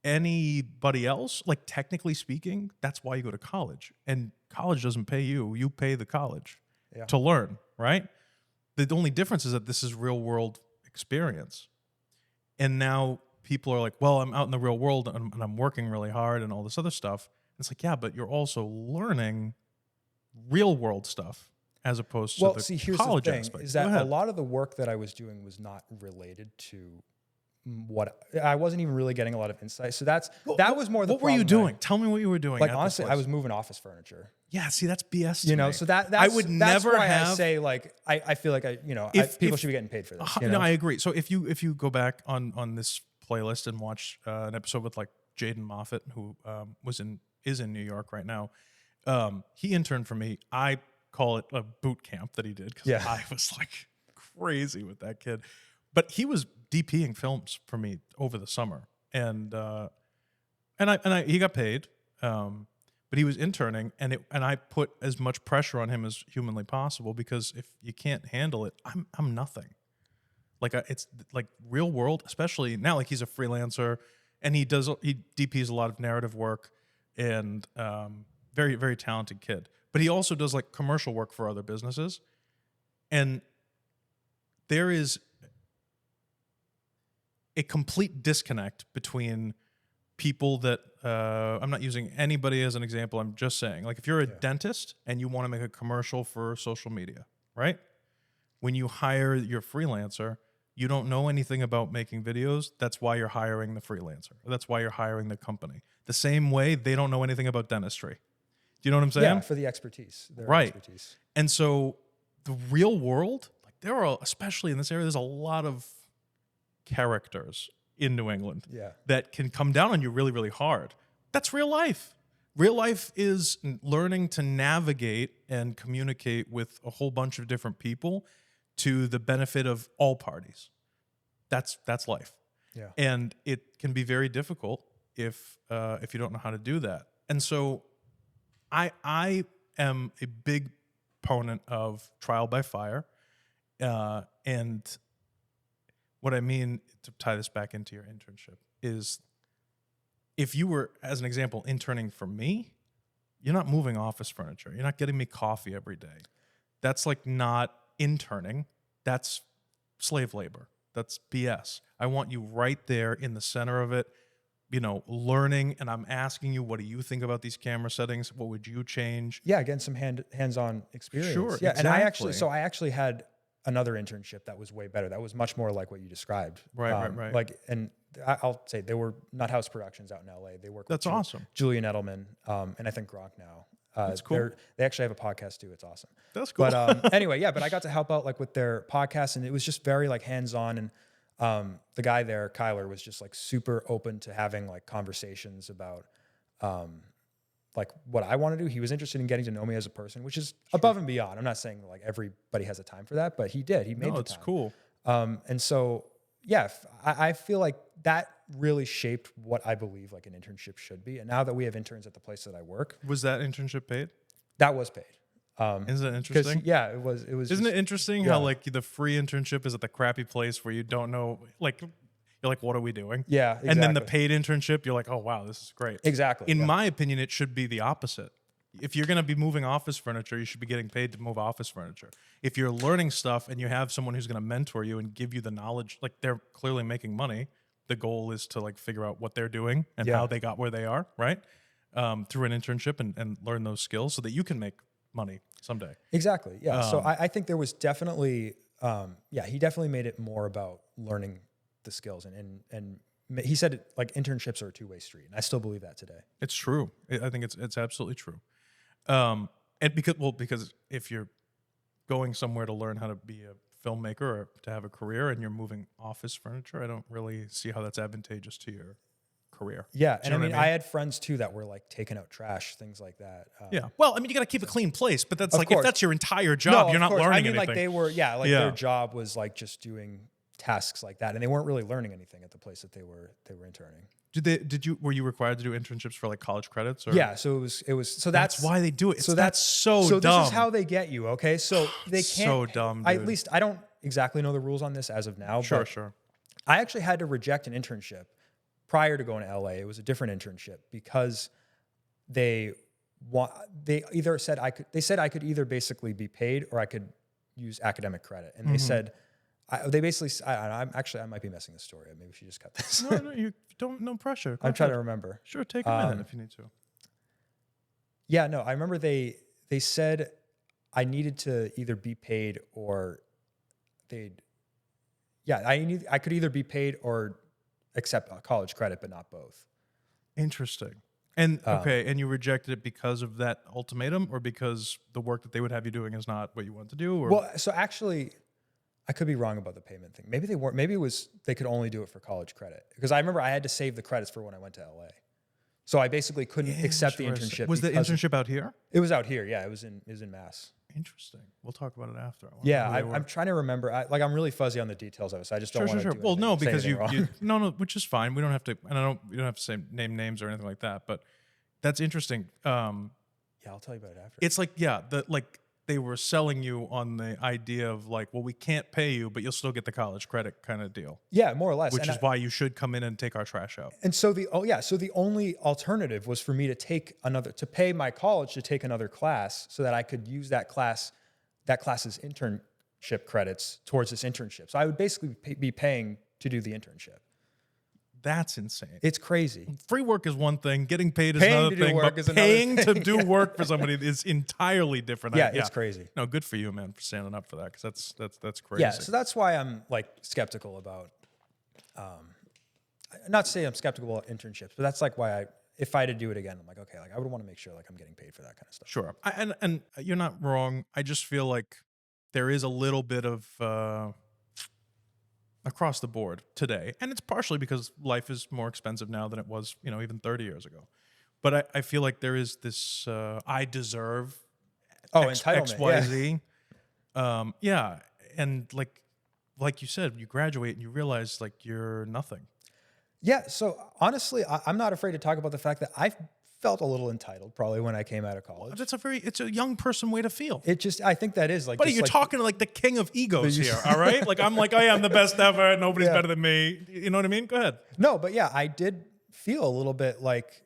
Anybody else, like technically speaking, that's why you go to college, and college doesn't pay you; you pay the college to learn, right? The only difference is that this is real world experience. And now people are like, well, I'm out in the real world and I'm working really hard and all this other stuff. And it's like, yeah, but you're also learning real world stuff as opposed to the here's college the thing, aspect. is that a lot of the work that I was doing was not related to what I wasn't even really getting a lot of insight. So that was more the What were you doing? Tell me what you were doing. Like honestly, I was moving office furniture. Yeah, see, that's BS to You know, me. so that's I would never why have. I say like I feel like people should be getting paid for this. You know? No, I agree. So if you go back on this playlist and watch an episode with like Jaden Moffat, who is in New York right now, he interned for me. I call it a boot camp that he did because I was like crazy with that kid. But he was DPing films for me over the summer, and he got paid. But he was interning, and I put as much pressure on him as humanly possible, because if you can't handle it, I'm nothing. Like it's like real world, especially now. Like he's a freelancer, and he DPs a lot of narrative work, and very very talented kid. But he also does like commercial work for other businesses, and there is a complete disconnect between people that I'm not using anybody as an example. I'm just saying, like, if you're a dentist and you want to make a commercial for social media, right? When you hire your freelancer, you don't know anything about making videos. That's why you're hiring the freelancer. That's why you're hiring the company. The same way they don't know anything about dentistry. Do you know what I'm saying? Yeah, for the expertise. Right. And so the real world, like there are, especially in this area, there's a lot of characters in New England that can come down on you really, really hard. That's real life. Real life is learning to navigate and communicate with a whole bunch of different people to the benefit of all parties. That's life. Yeah. And it can be very difficult if you don't know how to do that. And so I am a big proponent of trial by fire. And what I mean, to tie this back into your internship, is if you were, as an example, interning for me, you're not moving office furniture. You're not getting me coffee every day. That's like not interning. That's slave labor. That's BS. I want you right there in the center of it, you know, learning, and I'm asking you, what do you think about these camera settings? What would you change? Yeah, getting some hands-on experience. Sure, yeah, exactly. And I actually had another internship that was way better. That was much more like what you described. Right. Like, and I'll say they were Nut House Productions out in LA. They work with awesome. Julian Edelman, and I think Gronk now. That's cool. They actually have a podcast too. It's awesome. That's cool. But anyway, but I got to help out like with their podcast, and it was just very like hands-on. And the guy there, Kyler, was just like super open to having like conversations about like what I want to do. He was interested in getting to know me as a person, which is above and beyond. I'm not saying like everybody has a time for that, but he did. He made the time. It's cool. And so, yeah, I feel like that really shaped what I believe like an internship should be. And now that we have interns at the place that I work. Was that internship paid? That was paid. Isn't that interesting? Yeah, it was. Isn't it interesting how like the free internship is at the crappy place where you don't know, like, you're like, what are we doing? Yeah, exactly. And then the paid internship, you're like, oh, wow, this is great. Exactly. In my opinion, it should be the opposite. If you're going to be moving office furniture, you should be getting paid to move office furniture. If you're learning stuff and you have someone who's going to mentor you and give you the knowledge, like they're clearly making money. The goal is to like figure out what they're doing and how they got where they are, right? Through an internship and learn those skills so that you can make money someday. Exactly. Yeah. So I think there was definitely, he definitely made it more about learning the skills and he said like internships are a two-way street. And I still believe that today. It's true. I think it's absolutely true. And because if you're going somewhere to learn how to be a filmmaker or to have a career and you're moving office furniture, I don't really see how that's advantageous to your career. Yeah. And I mean, I had friends too that were like taking out trash, things like that. Yeah. Well, I mean, you got to keep a clean place, but that's like, course. if that's your entire job, you're not learning anything. Like they were, their job was like just doing tasks like that. And they weren't really learning anything at the place that they were interning. Were you required to do internships for like college credits? Or? Yeah. So so that's why they do it. So that's so dumb. This is how they get you. Okay. So they can't. So dumb. Dude. At least I don't exactly know the rules on this as of now. Sure. I actually had to reject an internship prior to going to LA. It was a different internship because they said I could either basically be paid or I could use academic credit. And they said, I might be messing the story up. Maybe we should just cut this. No, you don't, no pressure. I'm trying to remember. Sure, take a minute if you need to. Yeah, no, I remember they said I needed to either be paid or I could either be paid or accept a college credit, but not both. Interesting. And and you rejected it because of that ultimatum, or because the work that they would have you doing is not what you want to do? Or? Well, so actually, I could be wrong about the payment thing. Maybe they weren't. Maybe it was they could only do it for college credit, because I remember I had to save the credits for when I went to LA. So I basically couldn't accept the internship. Was the internship out here? It was out here. Yeah, it was in Mass. Interesting. We'll talk about it after. I'm trying to remember. I'm really fuzzy on the details of it, so I just don't want to. Sure. Well, no, because no, which is fine. We don't have to, and you don't have to say name names or anything like that. But that's interesting. I'll tell you about it after. It's like they were selling you on the idea of like, well, we can't pay you, but you'll still get the college credit kind of deal. Yeah, more or less. Which is why you should come in and take our trash out. And so the only alternative was for me to pay my college to take another class so that I could use that class's internship credits towards this internship. So I would basically be paying to do the internship. That's insane. It's crazy. Free work is one thing. Getting paid is another thing. But paying to do work for somebody is entirely different. Yeah, it's crazy. No, good for you, man, for standing up for that, because that's crazy. Yeah, so that's why I'm like skeptical about. Not to say I'm skeptical about internships, but that's like why if I had to do it again, I'm like, okay, like I would want to make sure like I'm getting paid for that kind of stuff. Sure, and you're not wrong. I just feel like there is a little bit of. Across the board today. And it's partially because life is more expensive now than it was, even 30 years ago. But I feel like there is this, I deserve entitlement. XYZ. Yeah. And like you said, you graduate and you realize like you're nothing. Yeah. So honestly, I'm not afraid to talk about the fact that I felt a little entitled probably when I came out of college. It's a young person way to feel. I think that is like. Buddy, you're talking to like the king of egos here, all right? Like I'm like, I am the best ever. Nobody's better than me. You know what I mean? Go ahead. No, but yeah, I did feel a little bit like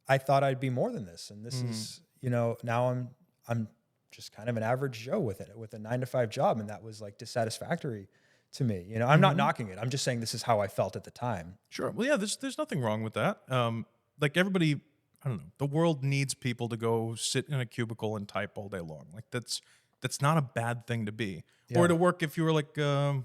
I thought I'd be more than this, and this is, now I'm just kind of an average Joe with a 9-to-5 job, and that was like dissatisfactory to me. I'm not knocking it. I'm just saying this is how I felt at the time. Sure. Well, yeah, there's nothing wrong with that. Like everybody. I don't know. The world needs people to go sit in a cubicle and type all day long. Like that's not a bad thing to be. Yeah. Or to work if you were like, I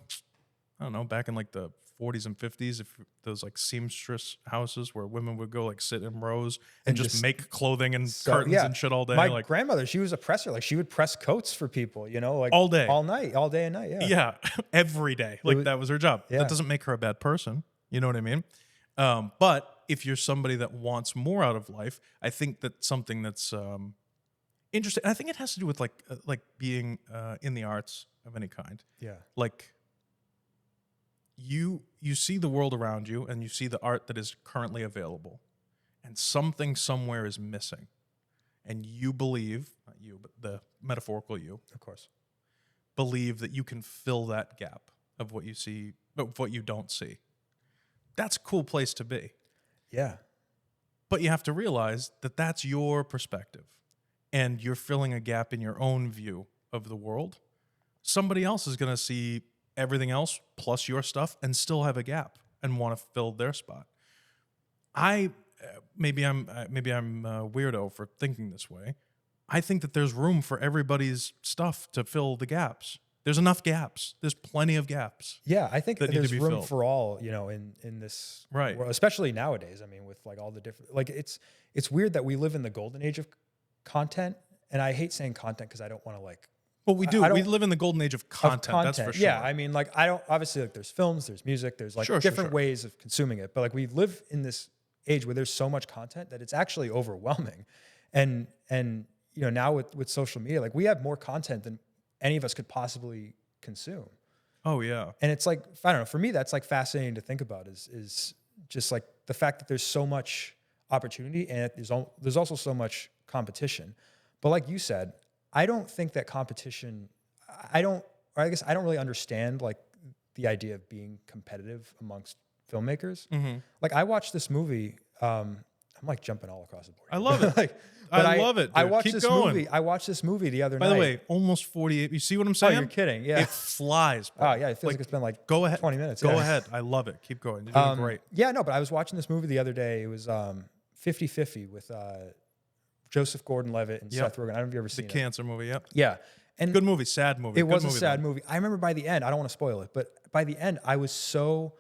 don't know, back in like the 40s and 50s, if those like seamstress houses where women would go like sit in rows and just make clothing and curtains and shit all day. My grandmother, she was a presser. Like she would press coats for people, like all day, all night, all day and night. Yeah. Yeah. Every day. Like that was her job. Yeah. That doesn't make her a bad person. You know what I mean? But if you're somebody that wants more out of life, I think that's something that's interesting. And I think it has to do with like being in the arts of any kind. Yeah. Like you see the world around you and you see the art that is currently available, and something somewhere is missing. And you believe, not you, but the metaphorical you, of course, believe that you can fill that gap of what you see, of what you don't see. That's a cool place to be. Yeah. But you have to realize that that's your perspective. and you're filling a gap in your own view of the world, somebody else is going to see everything else plus your stuff and still have a gap and want to fill their spot. Maybe I'm a weirdo for thinking this way. I think that there's room for everybody's stuff to fill the gaps. There's enough gaps. There's plenty of gaps. Yeah, I think that need to there's be room filled. for all, in this Right. world, especially nowadays. I mean, with like all the different, like it's weird that we live in the golden age of content, and I hate saying content because I don't want to like. Well, we do. I don't- We live in the golden age of content. That's for sure. Yeah, I mean, like I don't obviously like there's films, there's music, there's like different ways of consuming it, but like we live in this age where there's so much content that it's actually overwhelming, and now with social media, like we have more content than any of us could possibly consume. Oh yeah. And it's like, I don't know, for me, that's like fascinating to think about is just like the fact that there's so much opportunity and there's also so much competition. But like you said, I don't think that competition, I don't really understand like the idea of being competitive amongst filmmakers. Mm-hmm. Like I watched this movie, I'm like jumping all across the board. I love it. But I love it. Dude. I watched Keep this going. movie. I watched this movie the other night. By the way, almost 48. You see what I'm Oh, saying? you're kidding. Yeah. It flies. Bro. Oh, yeah. It feels like it's been like Go ahead. 20 minutes. Go Yeah. ahead. I love it. Keep going. You're doing great. Yeah, no, but I was watching this movie the other day. It was 50-50 with Joseph Gordon-Levitt and Seth Rogen. I don't know if you've ever The seen it. cancer movie. Yep. Yeah. And Good movie. Sad movie. it Good was a movie, sad though. movie. I remember by the end, I don't want to spoil it, but by the end, I was so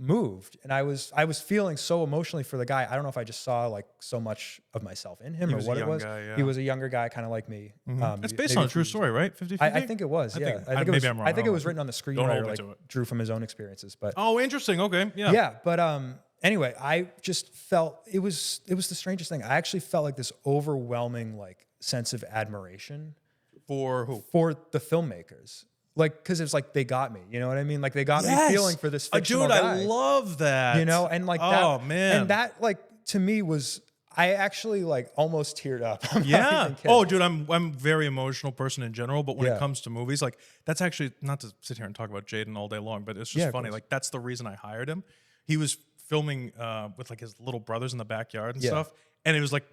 moved and I was feeling so emotionally for the guy. I don't know if I just saw like so much of myself in him or was a what it young was. guy, yeah. He was a younger guy, kind of like me. It's based maybe on a true story, right? 50-50? I think it was. I Yeah, think- I think it maybe was. I'm wrong. I think I it was don't written on the Don't hold screenwriter, me like to it. drew from his own experiences. But Oh, interesting. Okay. Yeah. yeah, but anyway, I just felt it was the strangest thing. I actually felt like this overwhelming like sense of admiration For who? for the filmmakers. Like, because it's like they got me, you know what I mean? Like they got me feeling for this fictional Dude, guy. I love that. And like that. Oh, man. And that like to me was, I actually like almost teared up. I'm not Yeah. even kidding. Oh, dude, I'm a very emotional person in general, but when Yeah. it comes to movies, like that's actually not to sit here and talk about Jaden all day long, but it's just Yeah, of funny. course. Like that's the reason I hired him. He was filming with like his little brothers in the backyard and Yeah. stuff, and it was like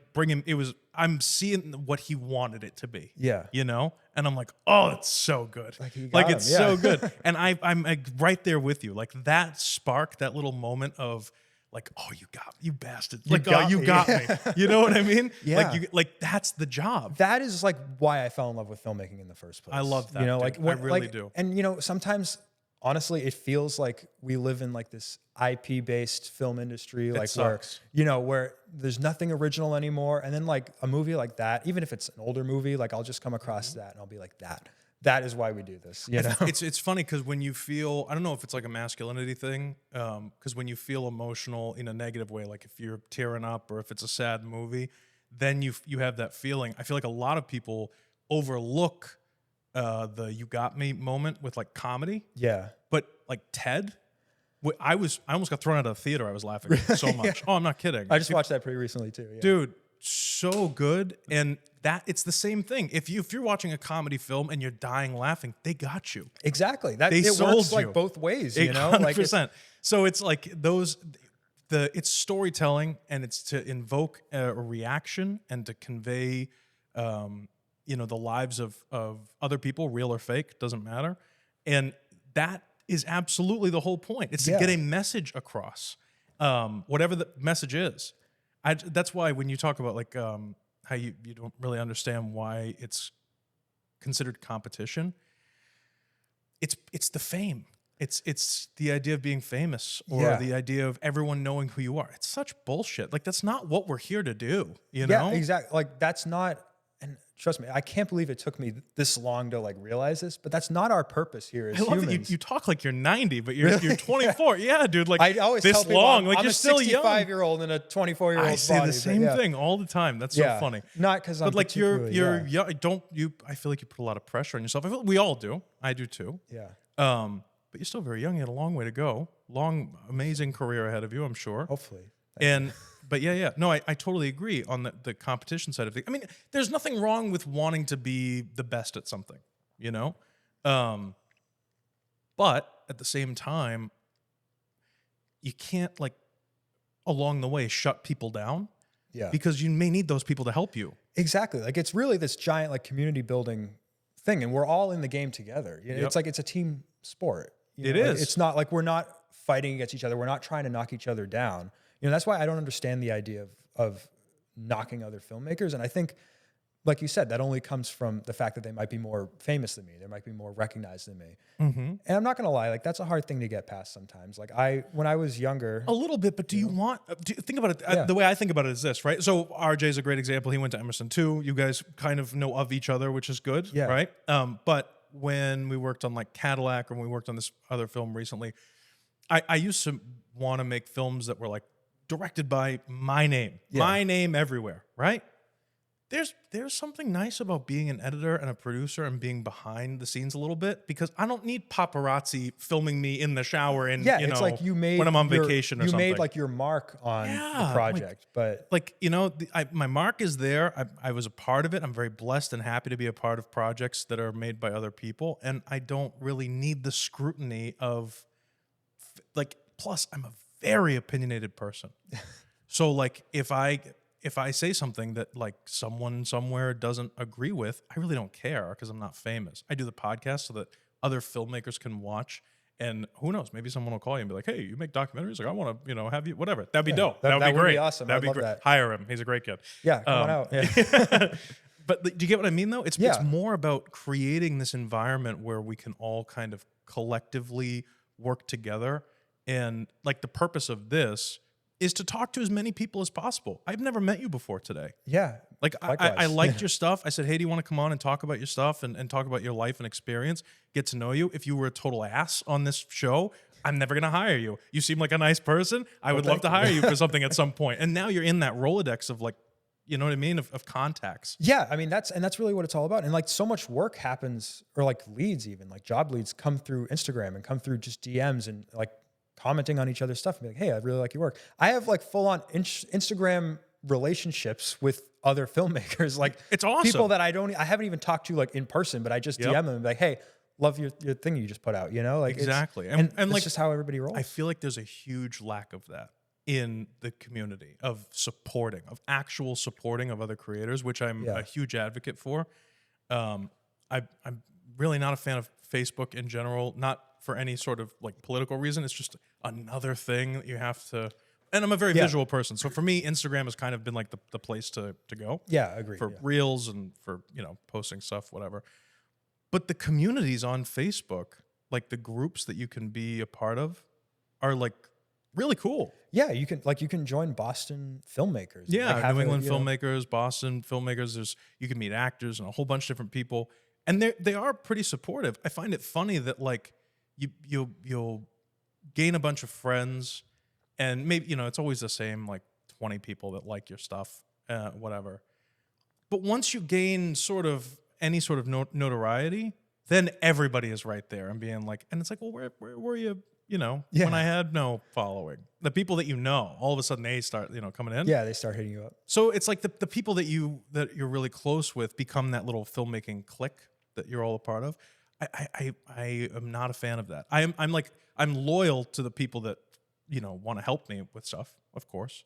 I'm seeing what he wanted it to be. Yeah. And I'm like, oh, it's so good. Like, he got it's him, yeah. so good. And I'm like right there with you. Like that spark, that little moment of like, oh, you got you bastard. Like, got oh, you me. got me. You know what I mean? Yeah. Like that's the job. That is like why I fell in love with filmmaking in the first place. I love that, You know, dude. like I really do. And sometimes honestly, it feels like we live in like this IP-based film industry, like sucks. where there's nothing original anymore. And then like a movie like that, even if it's an older movie, like I'll just come across that and I'll be like, that is why we do this. You know, It's funny because when you feel, I don't know if it's like a masculinity thing, because when you feel emotional in a negative way, like if you're tearing up or if it's a sad movie, then you have that feeling. I feel like a lot of people overlook the "you got me" moment with like comedy. yeah. But like Ted, I almost got thrown out of the theater. I was laughing so much. Oh, I'm not kidding. I just watched that pretty recently too. Yeah. Dude, so good. And that it's the same thing. If you're watching a comedy film and you're dying laughing, they got you. Exactly. They It sold works you. like both ways, you know? 100%. Like it's- So it's like it's storytelling and it's to invoke a reaction and to convey the lives of other people, real or fake, doesn't matter. And that is absolutely the whole point. It's to Yeah. get a message across, whatever the message is. That's why when you talk about like how you don't really understand why it's considered competition, it's the fame. It's the idea of being famous or Yeah. the idea of everyone knowing who you are. It's such bullshit. Like that's not what we're here to do, you Yeah, know? exactly. Like that's not, and trust me, I can't believe it took me this long to like realize this, but that's not our purpose here as I love humans. that you talk like you're 90, but you're 24. Yeah, dude. Like I always this tell people long, I'm, like I'm you're a still young. 65-year-old and a 24-year-old I say body, the same but yeah. thing all the time. That's so funny. Not because I'm But like you're particularly- yeah. I feel like you put a lot of pressure on yourself. I feel we all do. I do too. Yeah. But you're still very young. You had a long way to go. Long, amazing career ahead of you, I'm sure. Hopefully. But yeah. No, I totally agree on the competition side of things. I mean, there's nothing wrong with wanting to be the best at something, you know? But at the same time, you can't like along the way shut people down. Yeah. because you may need those people to help you. Exactly. Like it's really this giant like community building thing, and we're all in the game together. You know, Yep. It's like it's a team sport. You It know, like, is. It's not like we're not fighting against each other. We're not trying to knock each other down. You know, that's why I don't understand the idea of knocking other filmmakers. And I think, like you said, that only comes from the fact that they might be more famous than me. They might be more recognized than me. And I'm not going to lie, like that's a hard thing to get past sometimes. Like when I was younger, A little bit, but do you want? Think about it. The way I think about it is this, right? So RJ is a great example. He went to Emerson too. You guys kind of know of each other, which is good, Yeah. right? But when we worked on like Cadillac, or when we worked on this other film recently, I used to want to make films that were like directed by my name everywhere, right? There's something nice about being an editor and a producer and being behind the scenes a little bit, because I don't need paparazzi filming me in the shower and it's like you made when I'm on vacation or something. You made like your mark on the project, but Like, my mark is there. I was a part of it. I'm very blessed and happy to be a part of projects that are made by other people, and I don't really need the scrutiny of like. Plus, I'm a very opinionated person, so like if I say something that like someone somewhere doesn't agree with, I really don't care because I'm not famous. I do the podcast so that other filmmakers can watch, and who knows, maybe someone will call you and be like, "Hey, you make documentaries? Like, I want to, have you, whatever." That'd be dope. That would be great. Awesome. That'd I'd be love great. that. Hire him. He's a great kid. Yeah, come on out. Yeah. But do you get what I mean, though? It's Yeah. more about creating this environment where we can all kind of collectively work together. And like the purpose of this is to talk to as many people as possible. I've never met you before today. Yeah. Like I liked your stuff. I said, hey, do you want to come on and talk about your stuff and talk about your life and experience, get to know you? If you were a total ass on this show, I'm never going to hire you. You seem like a nice person. I would love to hire you for something at some point. And now you're in that Rolodex of like, you know what I mean? Of contacts. Yeah. I mean, that's really what it's all about. And like so much work happens, or like leads, even like job leads come through Instagram and come through just DMs and like commenting on each other's stuff and be like, hey, I really like your work. I have like full on Instagram relationships with other filmmakers. Like it's awesome. People that I haven't even talked to like in person, but I just DM them and be like, hey, love your thing you just put out, Like exactly. And like, that's just how everybody rolls. I feel like there's a huge lack of that in the community of actual supporting of other creators, which I'm a huge advocate for. I'm really not a fan of Facebook in general, not for any sort of like political reason. It's just another thing that you have to, and I'm a very visual person. So for me, Instagram has kind of been like the place to go. Yeah, I agree. For reels and for, posting stuff, whatever. But the communities on Facebook, like the groups that you can be a part of, are like really cool. Yeah, you can join Boston filmmakers. Yeah, like New England filmmakers, Boston filmmakers. You can meet actors and a whole bunch of different people, and they are pretty supportive. I find it funny that like you'll gain a bunch of friends, and maybe it's always the same like 20 people that like your stuff, whatever. But once you gain sort of any sort of notoriety, then everybody is right there and being like, and it's like, well, where were you? When I had no following, the people that all of a sudden they start, coming in. Yeah, they start hitting you up. So it's like the people that you're really close with become that little filmmaking clique that you're all a part of. I am not a fan of that. I'm loyal to the people that want to help me with stuff, of course.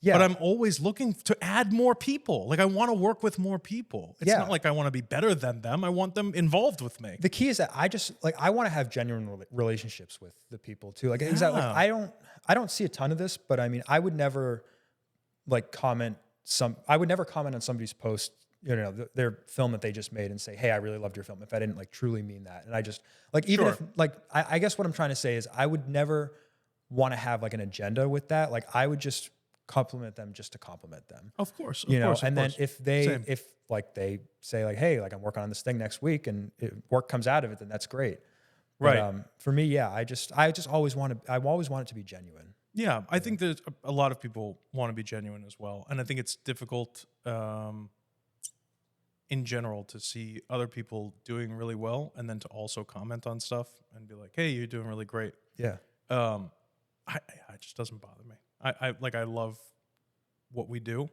Yeah. But I'm always looking to add more people. Like I want to work with more people. It's not like I want to be better than them. I want them involved with me. The key is that I want to have genuine relationships with the people too. Like exactly. Like, I don't see a ton of this, but I mean, I would never comment on somebody's post, their film that they just made and say, hey, I really loved your film, if I didn't truly mean that. And I just even if I guess what I'm trying to say is I would never want to have an agenda with that. Like I would just compliment them just to compliment them. Of course. And then if they say hey, I'm working on this thing next week and work comes out of it, then that's great. Right. But, for me, I always want it to be genuine. Yeah. I think that a lot of people want to be genuine as well. And I think it's difficult in general to see other people doing really well and then to also comment on stuff and be like, hey, you're doing really great. Yeah. It just doesn't bother me. I love what we do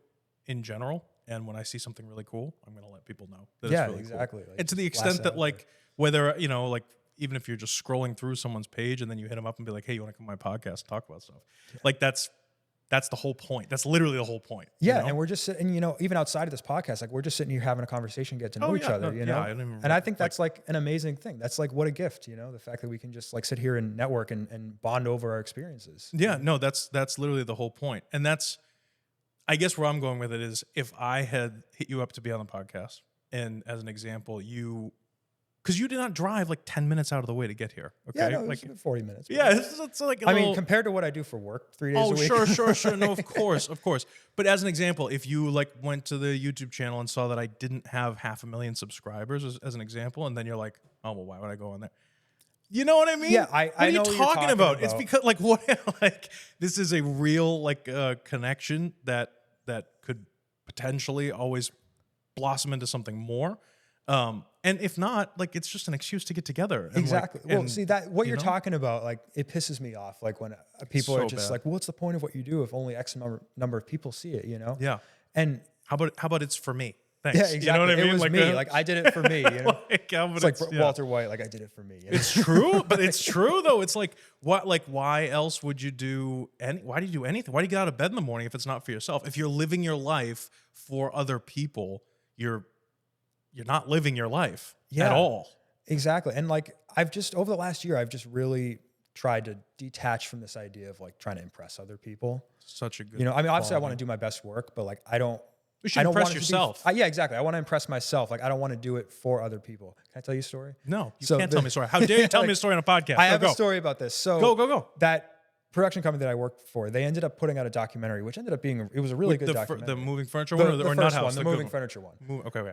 in general, and when I see something really cool, I'm going to let people know that it's really exactly. Cool. And to the extent that whether even if you're just scrolling through someone's page and then you hit them up and be like, hey, you want to come on my podcast, talk about stuff? Yeah. That's the whole point. That's literally the whole point. Yeah, and we're just sitting, even outside of this podcast, like we're just sitting here having a conversation, get to know each other, I don't even and I think that's like an amazing thing. That's like what a gift, the fact that we can just like sit here and network and bond over our experiences. Yeah, no, that's literally the whole point. And that's, I guess where I'm going with it is, if I had hit you up to be on the podcast, and as an example, because you did not drive like 10 minutes out of the way to get here. Okay. Yeah, no, like it's 40 minutes. Yeah, it's like I mean, compared to what I do for work 3 days a week. Sure. No, of course. But as an example, if you like went to the YouTube channel and saw that I didn't have 500,000 subscribers as an example, and then you're like, oh, well, why would I go on there? You know what I mean? Yeah, I know what you're talking about. It's because like what like this is a real like connection that could potentially always blossom into something more. And if not, like it's just an excuse to get together. And exactly. Like, well, see that what you're talking about, like it pisses me off. Like when people are just like, well, what's the point of what you do if only X number of people see it, Yeah. And how about it's for me? Thanks. Yeah, exactly. You know what I mean? It was like me. Like I did it for me. It's like Walter White. Like I did it for me. It's true, but it's true though. It's like what? Like why else would you do why do you do anything? Why do you get out of bed in the morning if it's not for yourself? If you're living your life for other people, you're not living your life at all. Exactly. And like I've just over the last year, I've just really tried to detach from this idea of like trying to impress other people. Such a good. I mean, obviously, I want to do my best work, but like I don't. You should I don't impress want yourself. Yeah, exactly. I want to impress myself. Like I don't want to do it for other people. Can I tell you a story? No, you can't tell me a story. How dare you tell me a story on a podcast? I have a story about this. So go. That production company that I worked for, they ended up putting out a documentary, which ended up being it was a really good documentary. The moving furniture one or Nut House? The moving furniture one. Okay.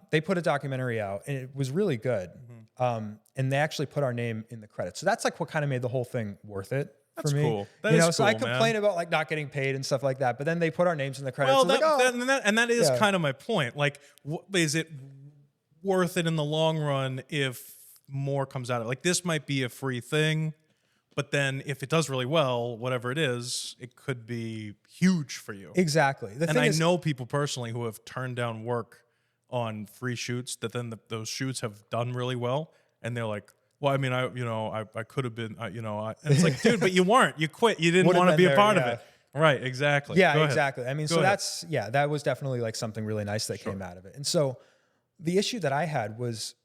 They put a documentary out, and it was really good. And they actually put our name in the credits. So that's like what kind of made the whole thing worth it. That's for me. Cool. That is so cool, I complain about like not getting paid and stuff like that, but then they put our names in the credits. Well, that is kind of my point. Like, is it worth it in the long run if more comes out of it? Like, this might be a free thing, but then if it does really well, whatever it is, it could be huge for you. Exactly. I know people personally who have turned down work on free shoots that then those shoots have done really well, and they're like, well, I mean, I could have been, and it's like, dude, but you weren't. You quit. You didn't want to be a part of it. Right, exactly. Yeah, exactly. I mean, that was definitely like something really nice that came out of it. And so the issue that I had was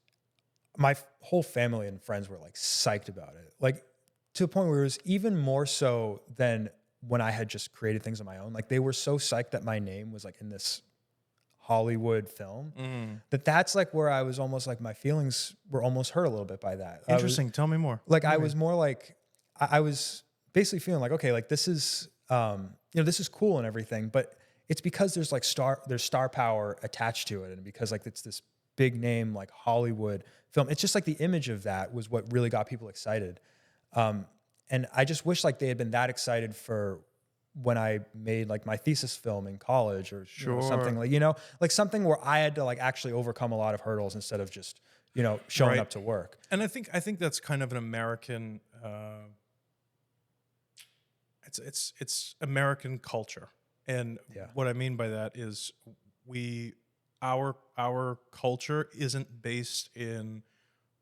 my whole family and friends were like psyched about it. Like to the point where it was even more so than when I had just created things on my own. Like they were so psyched that my name was like in this Hollywood film that's like where I was almost like my feelings were almost hurt a little bit by that. Interesting. Tell me more. Like I was more like I was basically feeling like, okay, like this is this is cool and everything, but it's because there's like star power attached to it, and because like it's this big name like Hollywood film. It's just like the image of that was what really got people excited. And I just wish like they had been that excited for when I made like my thesis film in college or something like something where I had to like actually overcome a lot of hurdles instead of just showing up to work. And I think that's kind of an American it's American culture. And what I mean by that is our culture isn't based in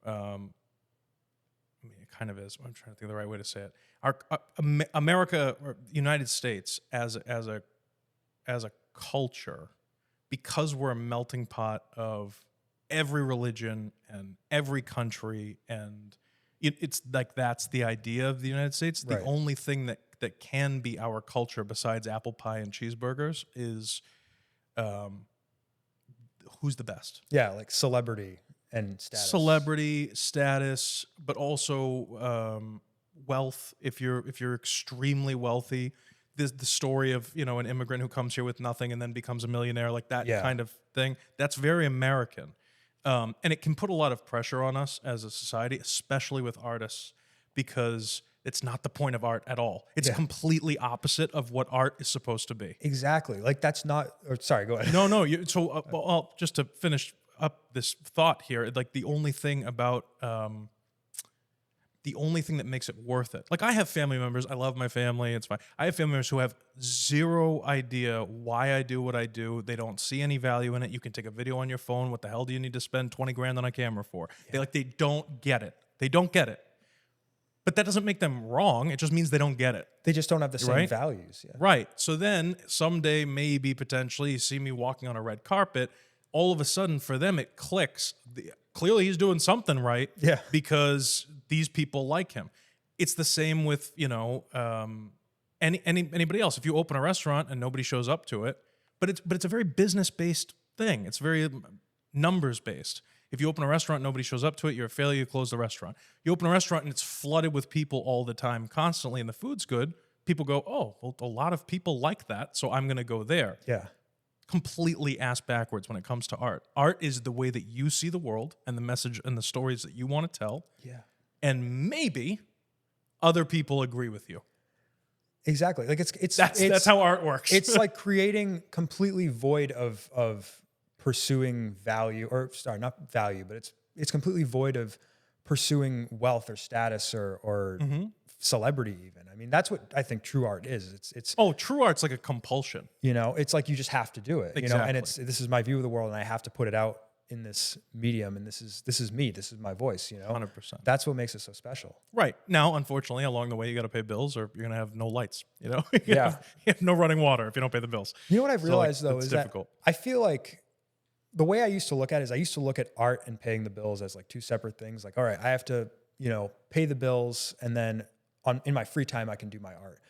I mean, it kind of is. I'm trying to think of the right way to say it. Our America, or United States, as a culture, because we're a melting pot of every religion and every country, and it's like that's the idea of the United States. The only thing that can be our culture besides apple pie and cheeseburgers is who's the best. Yeah, like celebrity and status, but also wealth. If you're extremely wealthy, the story of an immigrant who comes here with nothing and then becomes a millionaire, like that kind of thing. That's very American, and it can put a lot of pressure on us as a society, especially with artists, because it's not the point of art at all. It's completely opposite of what art is supposed to be. Exactly. Like that's not. Or sorry, go ahead. No. Well, just to finish up this thought here, like the only thing that makes it worth it. Like I have family members. I love my family. It's fine. I have family members who have zero idea why I do what I do. They don't see any value in it. You can take a video on your phone. What the hell do you need to spend $20,000 on a camera for? Yeah. They don't get it. They don't get it. But that doesn't make them wrong. It just means they don't get it. They just don't have the same Right? values. Yeah. Right. So then someday, maybe potentially, you see me walking on a red carpet. All of a sudden, for them, it clicks. Clearly, he's doing something right. Yeah. Because these people like him. It's the same with, anybody else. If you open a restaurant and nobody shows up to it, but it's a very business-based thing. It's very numbers-based. If you open a restaurant, nobody shows up to it, you're a failure, you close the restaurant. You open a restaurant and it's flooded with people all the time, constantly, and the food's good, people go, oh, well, a lot of people like that, so I'm going to go there. Yeah. Completely ass backwards when it comes to art. Art is the way that you see the world and the message and the stories that you want to tell. Yeah. And maybe other people agree with you. Exactly. Like that's how art works. It's like creating completely void of pursuing value, or sorry, not value, but it's completely void of pursuing wealth or status or celebrity even. I mean, that's what I think true art is. It's true art's like a compulsion. It's like you just have to do it. Exactly. And this is my view of the world, and I have to put it out in this medium, and this is me. This is my voice. 100%. That's what makes it so special. Right. Now, unfortunately, along the way, you got to pay bills, or you're gonna have no lights. You Yeah. have no running water if you don't pay the bills. You know what I've realized though it's is difficult. that I feel like the way I used to look at it is I used to look at art and paying the bills as like two separate things. Like, all right, I have to, pay the bills, and then in my free time, I can do my art,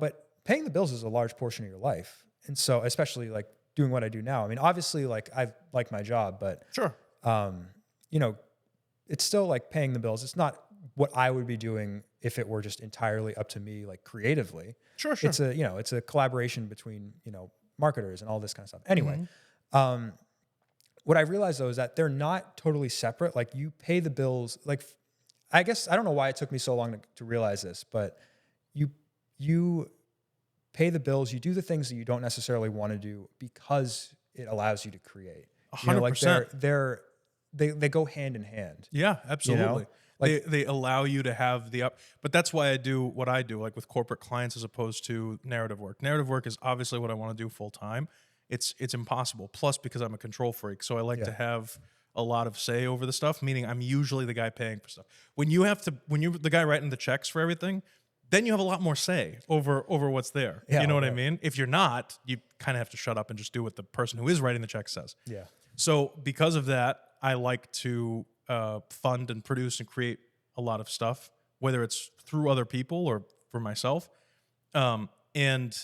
but paying the bills is a large portion of your life. And so, especially like doing what I do now, I mean, obviously like I like my job, but sure. It's still like paying the bills. It's not what I would be doing if it were just entirely up to me, like creatively. Sure. It's a collaboration between, marketers and all this kind of stuff. Anyway, what I realized though is that they're not totally separate. Like you pay the bills, like I guess, I don't know why it took me so long to realize this, but you pay the bills, you do the things that you don't necessarily want to do because it allows you to create. 100%. They go hand in hand. Yeah, absolutely. Like they allow you to have but that's why I do what I do, like with corporate clients as opposed to narrative work. Narrative work is obviously what I want to do full time. It's impossible. Plus, because I'm a control freak, so I like to have a lot of say over the stuff, meaning I'm usually the guy paying for stuff. When you're the guy writing the checks for everything, then you have a lot more say over what's there. Yeah, you know what I mean? If you're not, you kind of have to shut up and just do what the person who is writing the check says. Yeah. So because of that, I like to fund and produce and create a lot of stuff, whether it's through other people or for myself. And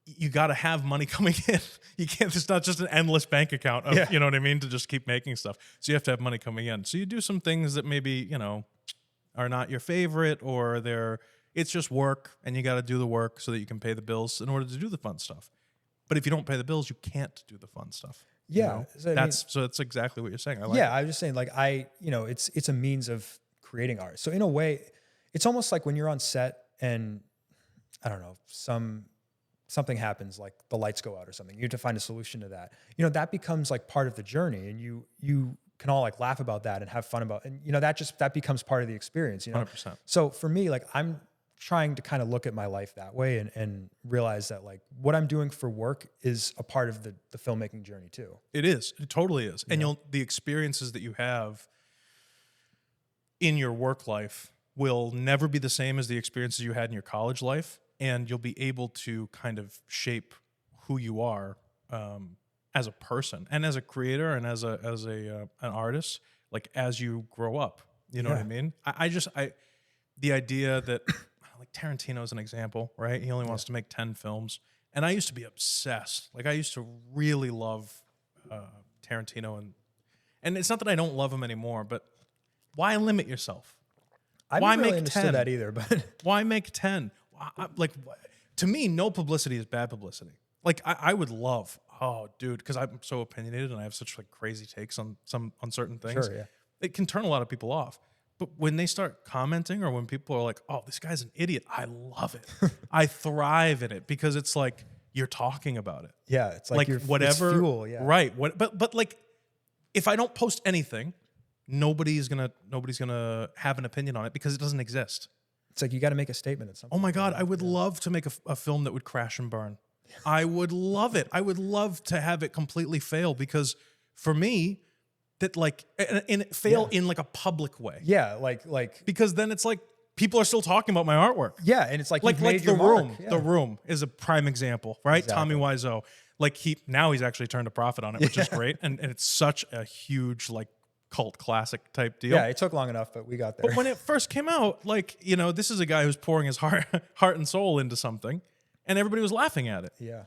you got to have money coming in. You can't, it's not just an endless bank account of, you know what I mean, to just keep making stuff. So you have to have money coming in. So you do some things that maybe, are not your favorite, or it's just work, and you got to do the work so that you can pay the bills in order to do the fun stuff. But if you don't pay the bills, you can't do the fun stuff. Yeah. So that's exactly what you're saying. I like I was just saying, like, it's a means of creating art. So in a way, it's almost like when you're on set and I don't know, something happens, like the lights go out or something. You have to find a solution to that. That becomes like part of the journey, and you can all like laugh about that and have fun about, and that becomes part of the experience. 100%. So for me, like I'm trying to kind of look at my life that way and realize that like what I'm doing for work is a part of the filmmaking journey too. It is. It totally is. And the experiences that you have in your work life will never be the same as the experiences you had in your college life. And you'll be able to kind of shape who you are as a person and as a creator and as an artist, like as you grow up. You know what I mean? The idea that like Tarantino's an example, right? He only wants to make 10 films. And I used to be obsessed. Like I used to really love Tarantino, and it's not that I don't love him anymore, but why limit yourself? I why never really make understood 10? that either, but why make 10? Like, to me, no publicity is bad publicity. Like I would love, dude, because I'm so opinionated and I have such like crazy takes on certain things. Sure, yeah. It can turn a lot of people off. But when they start commenting, or when people are like, "Oh, this guy's an idiot," I love it. I thrive in it because it's like you're talking about it. Yeah, it's like whatever, it's fuel. Yeah, right. But like, if I don't post anything, nobody's gonna have an opinion on it because it doesn't exist. It's like you got to make a statement at some point. Oh my God, I would love to make a film that would crash and burn. I would love it. I would love to have it completely fail, because for me, that like and fail in like a public way. Yeah, like Because then it's like people are still talking about my artwork. yeah, and it's like Like you've made The your mark. Room. Yeah. The Room is a prime example, right? Exactly. Tommy Wiseau. Like now he's actually turned a profit on it, which is great. And it's such a huge like cult classic type deal. Yeah, it took long enough, but we got there. But when it first came out, like, you know, this is a guy who's pouring his heart and soul into something, and everybody was laughing at it. Yeah.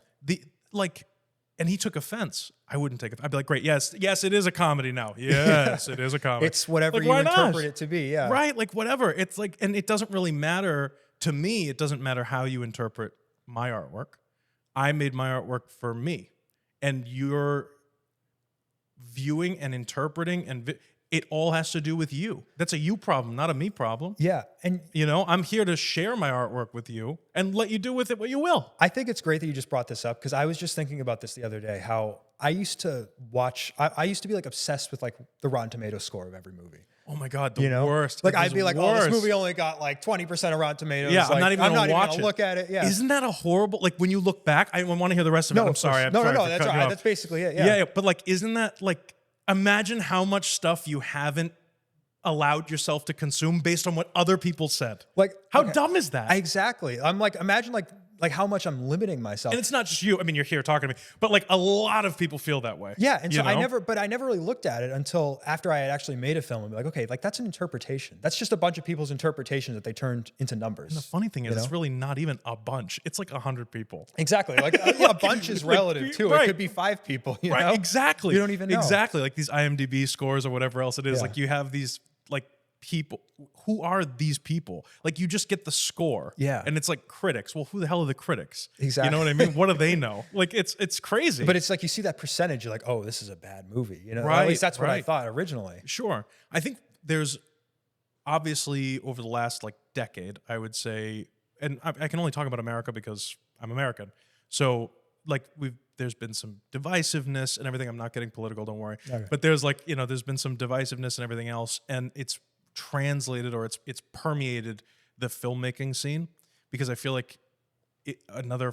And he took offense. I wouldn't take it. I'd be like, great, yes, it is a comedy now. Yes, it is a comedy. It's whatever like, you interpret it to be. Yeah. Right, like whatever. It's like, and it doesn't really matter to me. It doesn't matter how you interpret my artwork. I made my artwork for me, and you're viewing and interpreting, and it all has to do with you. That's a you problem, not a me problem. Yeah. And You know, I'm here to share my artwork with you and let you do with it what you will. I think it's great that you just brought this up because I was just thinking about this the other day, how I used to watch, I used to be like obsessed with like the Rotten Tomatoes score of every movie. Oh my God, the worst. Like It I'd was be like, oh, this worst. movie only got like 20% of Rotten Tomatoes. Yeah, like, I'm not even gonna watch gonna it. look at it. Yeah. Isn't that a horrible, like when you look back, I want to hear the rest of it. I'm of sorry. course. I'm No, sorry for that's cutting all you right. off. That's basically it. Yeah. Yeah, but like, isn't that like, imagine how much stuff you haven't allowed yourself to consume based on what other people said. Like, How okay, dumb is that? Exactly. I'm like, imagine like how much I'm limiting myself. And it's not just you. I mean, you're here talking to me, but like a lot of people feel that way. Yeah, and so you I know? never really looked at it until after I had actually made a film and be like, okay, like that's an interpretation. That's just a bunch of people's interpretation that they turned into numbers. The funny thing is, it's really not even a bunch. It's like 100 people. Exactly. Like a bunch is relative too. right. It could be 5 people. You Right? know? Exactly. You don't even know. Exactly. Like these IMDb scores or whatever else it is. Yeah. Like you have these like people. Who are these people? Like you just get the score. Yeah. And it's like critics. Well, who the hell are the critics? Exactly. You know what I mean? What do they know? Like it's crazy. But it's like you see that percentage, you're like, oh, this is a bad movie. You know, Right, at least that's what I right. thought originally. Sure. I think there's obviously over the last like decade, I would say, and I can only talk about America because I'm American. So like there's been some divisiveness and everything. I'm not getting political, don't worry. Okay. But there's like, you know, there's been some divisiveness and everything else. And it's translated or it's permeated the filmmaking scene because I feel like another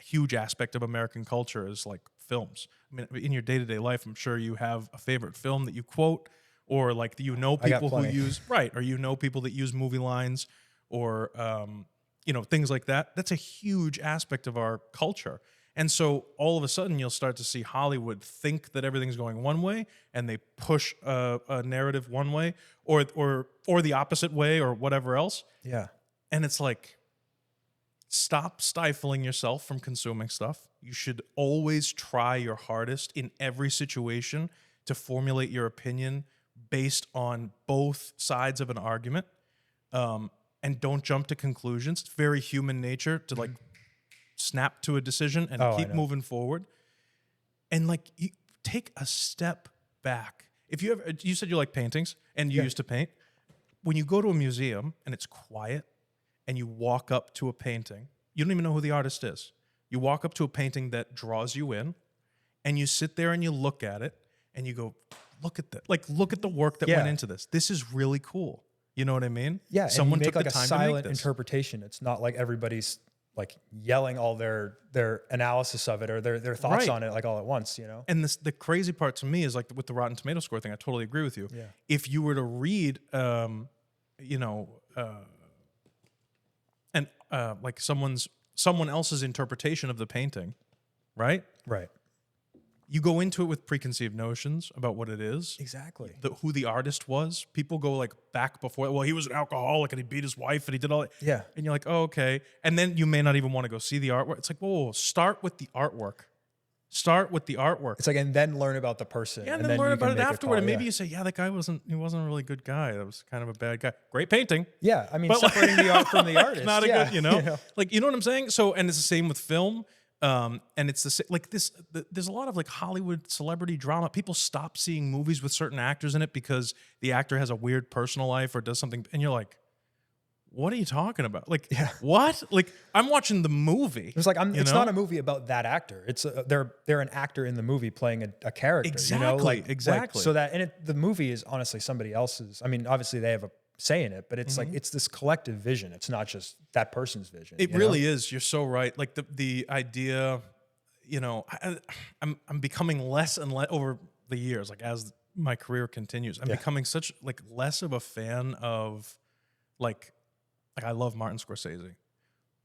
huge aspect of American culture is like films. I mean, in your day-to-day life, I'm sure you have a favorite film that you quote or like you know people who use, right, or you know people that use movie lines or, you know, things like that. That's a huge aspect of our culture. And so all of a sudden you'll start to see Hollywood think that everything's going one way and they push a narrative one way or the opposite way or whatever else. Yeah. And it's like, stop stifling yourself from consuming stuff. You should always try your hardest in every situation to formulate your opinion based on both sides of an argument. And don't jump to conclusions. It's very human nature to like snap to a decision and keep moving forward. And like you take a step back. If you ever, you said you like paintings and you used to paint. When you go to a museum and it's quiet and you walk up to a painting, you don't even know who the artist is. You walk up to a painting that draws you in and you sit there and you look at it and you go, look at that. Like, look at the work that went into this. This is really cool. You know what I mean? Yeah. Someone and you make took like the time a to make silent this. interpretation. It's not like everybody's like yelling all their analysis of it or their thoughts on it like all at once, you know? And the crazy part to me is like with the Rotten Tomato score thing, I totally agree with you. Yeah. If you were to read, you know, like someone else's interpretation of the painting, right? Right. You go into it with preconceived notions about what it is. Exactly. Who the artist was. People go like back before, well, he was an alcoholic and he beat his wife and he did all that. Yeah. And you're like, oh, okay. And then you may not even want to go see the artwork. It's like, whoa, start with the artwork. Start with the artwork. It's like, and then learn about the person. Yeah, and then learn you about can it make a afterward. call, And maybe you say, yeah, that guy wasn't a really good guy. That was kind of a bad guy. Great painting. Yeah. I mean, But separating the art from the artist. Not a yeah. good, you know? Like, you know what I'm saying? So, and it's the same with film. And it's the same, like this, there's a lot of like Hollywood celebrity drama. People stop seeing movies with certain actors in it because the actor has a weird personal life or does something. And you're like, what are you talking about? Like, what? Like, I'm watching the movie. It's like, it's not a movie about that actor. It's they're an actor in the movie playing a character. Exactly, you know? Like, exactly. so that, and the movie is honestly somebody else's. I mean, obviously they have a say in it, but it's like, it's this collective vision. It's not just that person's vision. It really is. You're so right. Like the idea, you know, I'm becoming less and less over the years, like as my career continues. I'm becoming such like less of a fan of like I love Martin Scorsese,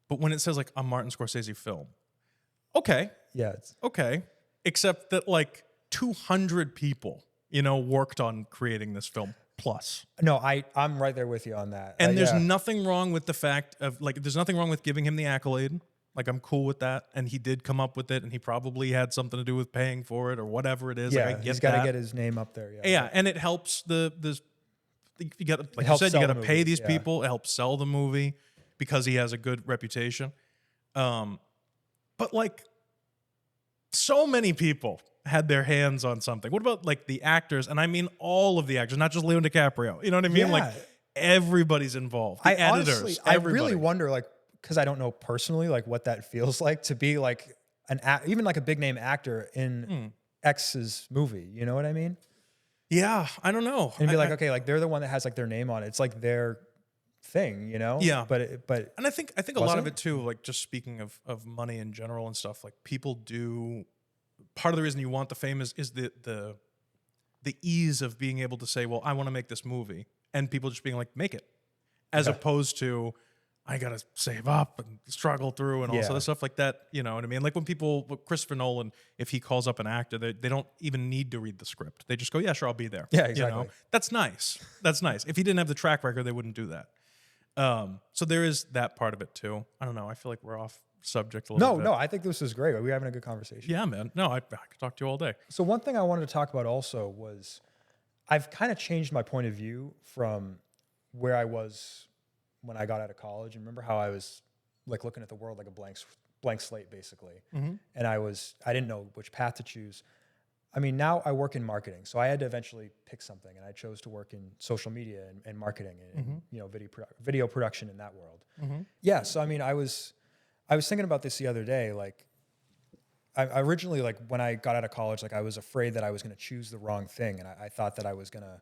but when it says like a Martin Scorsese film, okay, Yeah. okay, except that like 200 people, worked on creating this film plus. No, I'm right there with you on that. And there's nothing wrong with the fact of like, there's nothing wrong with giving him the accolade. Like, I'm cool with that. And he did come up with it, and he probably had something to do with paying for it or whatever it is. Yeah, like, I get he's got to that. get his name up there. Yeah. Yeah, and it helps you got, like you helps said, you sell got to the pay movie, these yeah. people. It helps sell the movie because he has a good reputation. But like, so many people had their hands on something. What about like the actors? And I mean all of the actors, not just Leo DiCaprio. You know what I mean? Yeah. Like, everybody's involved. The editors, honestly, everybody. I really wonder, like, because I don't know personally, like, what that feels like to be like even like a big name actor in X's movie. You know what I mean? Yeah, I don't know. And be like, okay, like they're the one that has like their name on it. It's like their thing, you know? Yeah. But and I think a lot of it too, like just speaking of money in general and stuff, like people do. Part of the reason you want the fame is the ease of being able to say, well, I want to make this movie, and people just being like, make it, as opposed to I gotta save up and struggle through and all this other stuff like that. You know what I mean? Like when Christopher Nolan, if he calls up an actor, they don't even need to read the script. They just go, yeah, sure, I'll be there. Yeah, exactly. That's nice. That's nice. If he didn't have the track record, they wouldn't do that. So there is that part of it too. I don't know. I feel like we're off subject a little bit. No, I think this is great. We're having a good conversation. Yeah, man. No, I could talk to you all day. So one thing I wanted to talk about also was I've kind of changed my point of view from where I was when I got out of college. And remember how I was like looking at the world like a blank slate, basically. Mm-hmm. And I didn't know which path to choose. I mean, now I work in marketing, so I had to eventually pick something, and I chose to work in social media and marketing and video production in that world. Mm-hmm. Yeah. So I mean, I was thinking about this the other day. Like, I originally, like when I got out of college, like I was afraid that I was going to choose the wrong thing, and I thought that I was going to,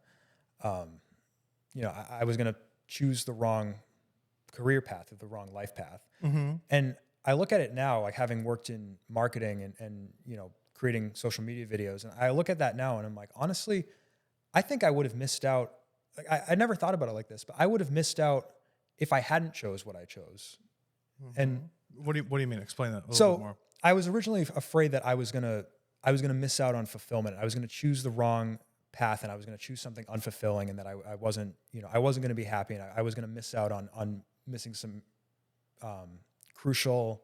I was going to choose the wrong career path or the wrong life path. Mm-hmm. And I look at it now, like having worked in marketing and creating social media videos, and I look at that now, and I'm like, honestly, I think I would have missed out. Like I never thought about it like this, but I would have missed out if I hadn't chose what I chose. Mm-hmm. And what do you mean? Explain that a little bit more. I was originally afraid that I was gonna miss out on fulfillment. I was gonna choose the wrong path, and I was gonna choose something unfulfilling, and that I wasn't gonna be happy, and I was gonna miss out on missing some crucial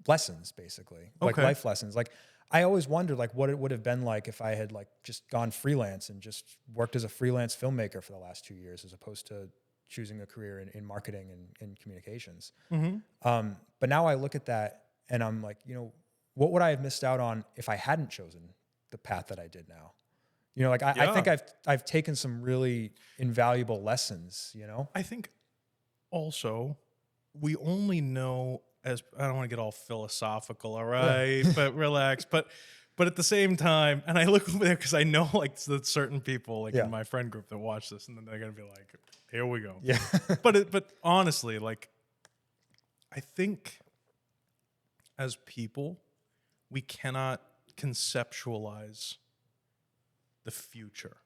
lessons, basically, like life lessons. Like I always wondered like what it would have been like if I had like just gone freelance and just worked as a freelance filmmaker for the last 2 years, as opposed to choosing a career in marketing and communications. Mm-hmm. But now I look at that and I'm like, what would I have missed out on if I hadn't chosen the path that I did now? Like I think I've taken some really invaluable lessons, I think also we only know, as I don't want to get all philosophical, all right, but relax. But at the same time, and I look over there because I know like that certain people like in my friend group that watch this, and then they're gonna be like, "Here we go." Yeah. but honestly, like, I think as people, we cannot conceptualize the future.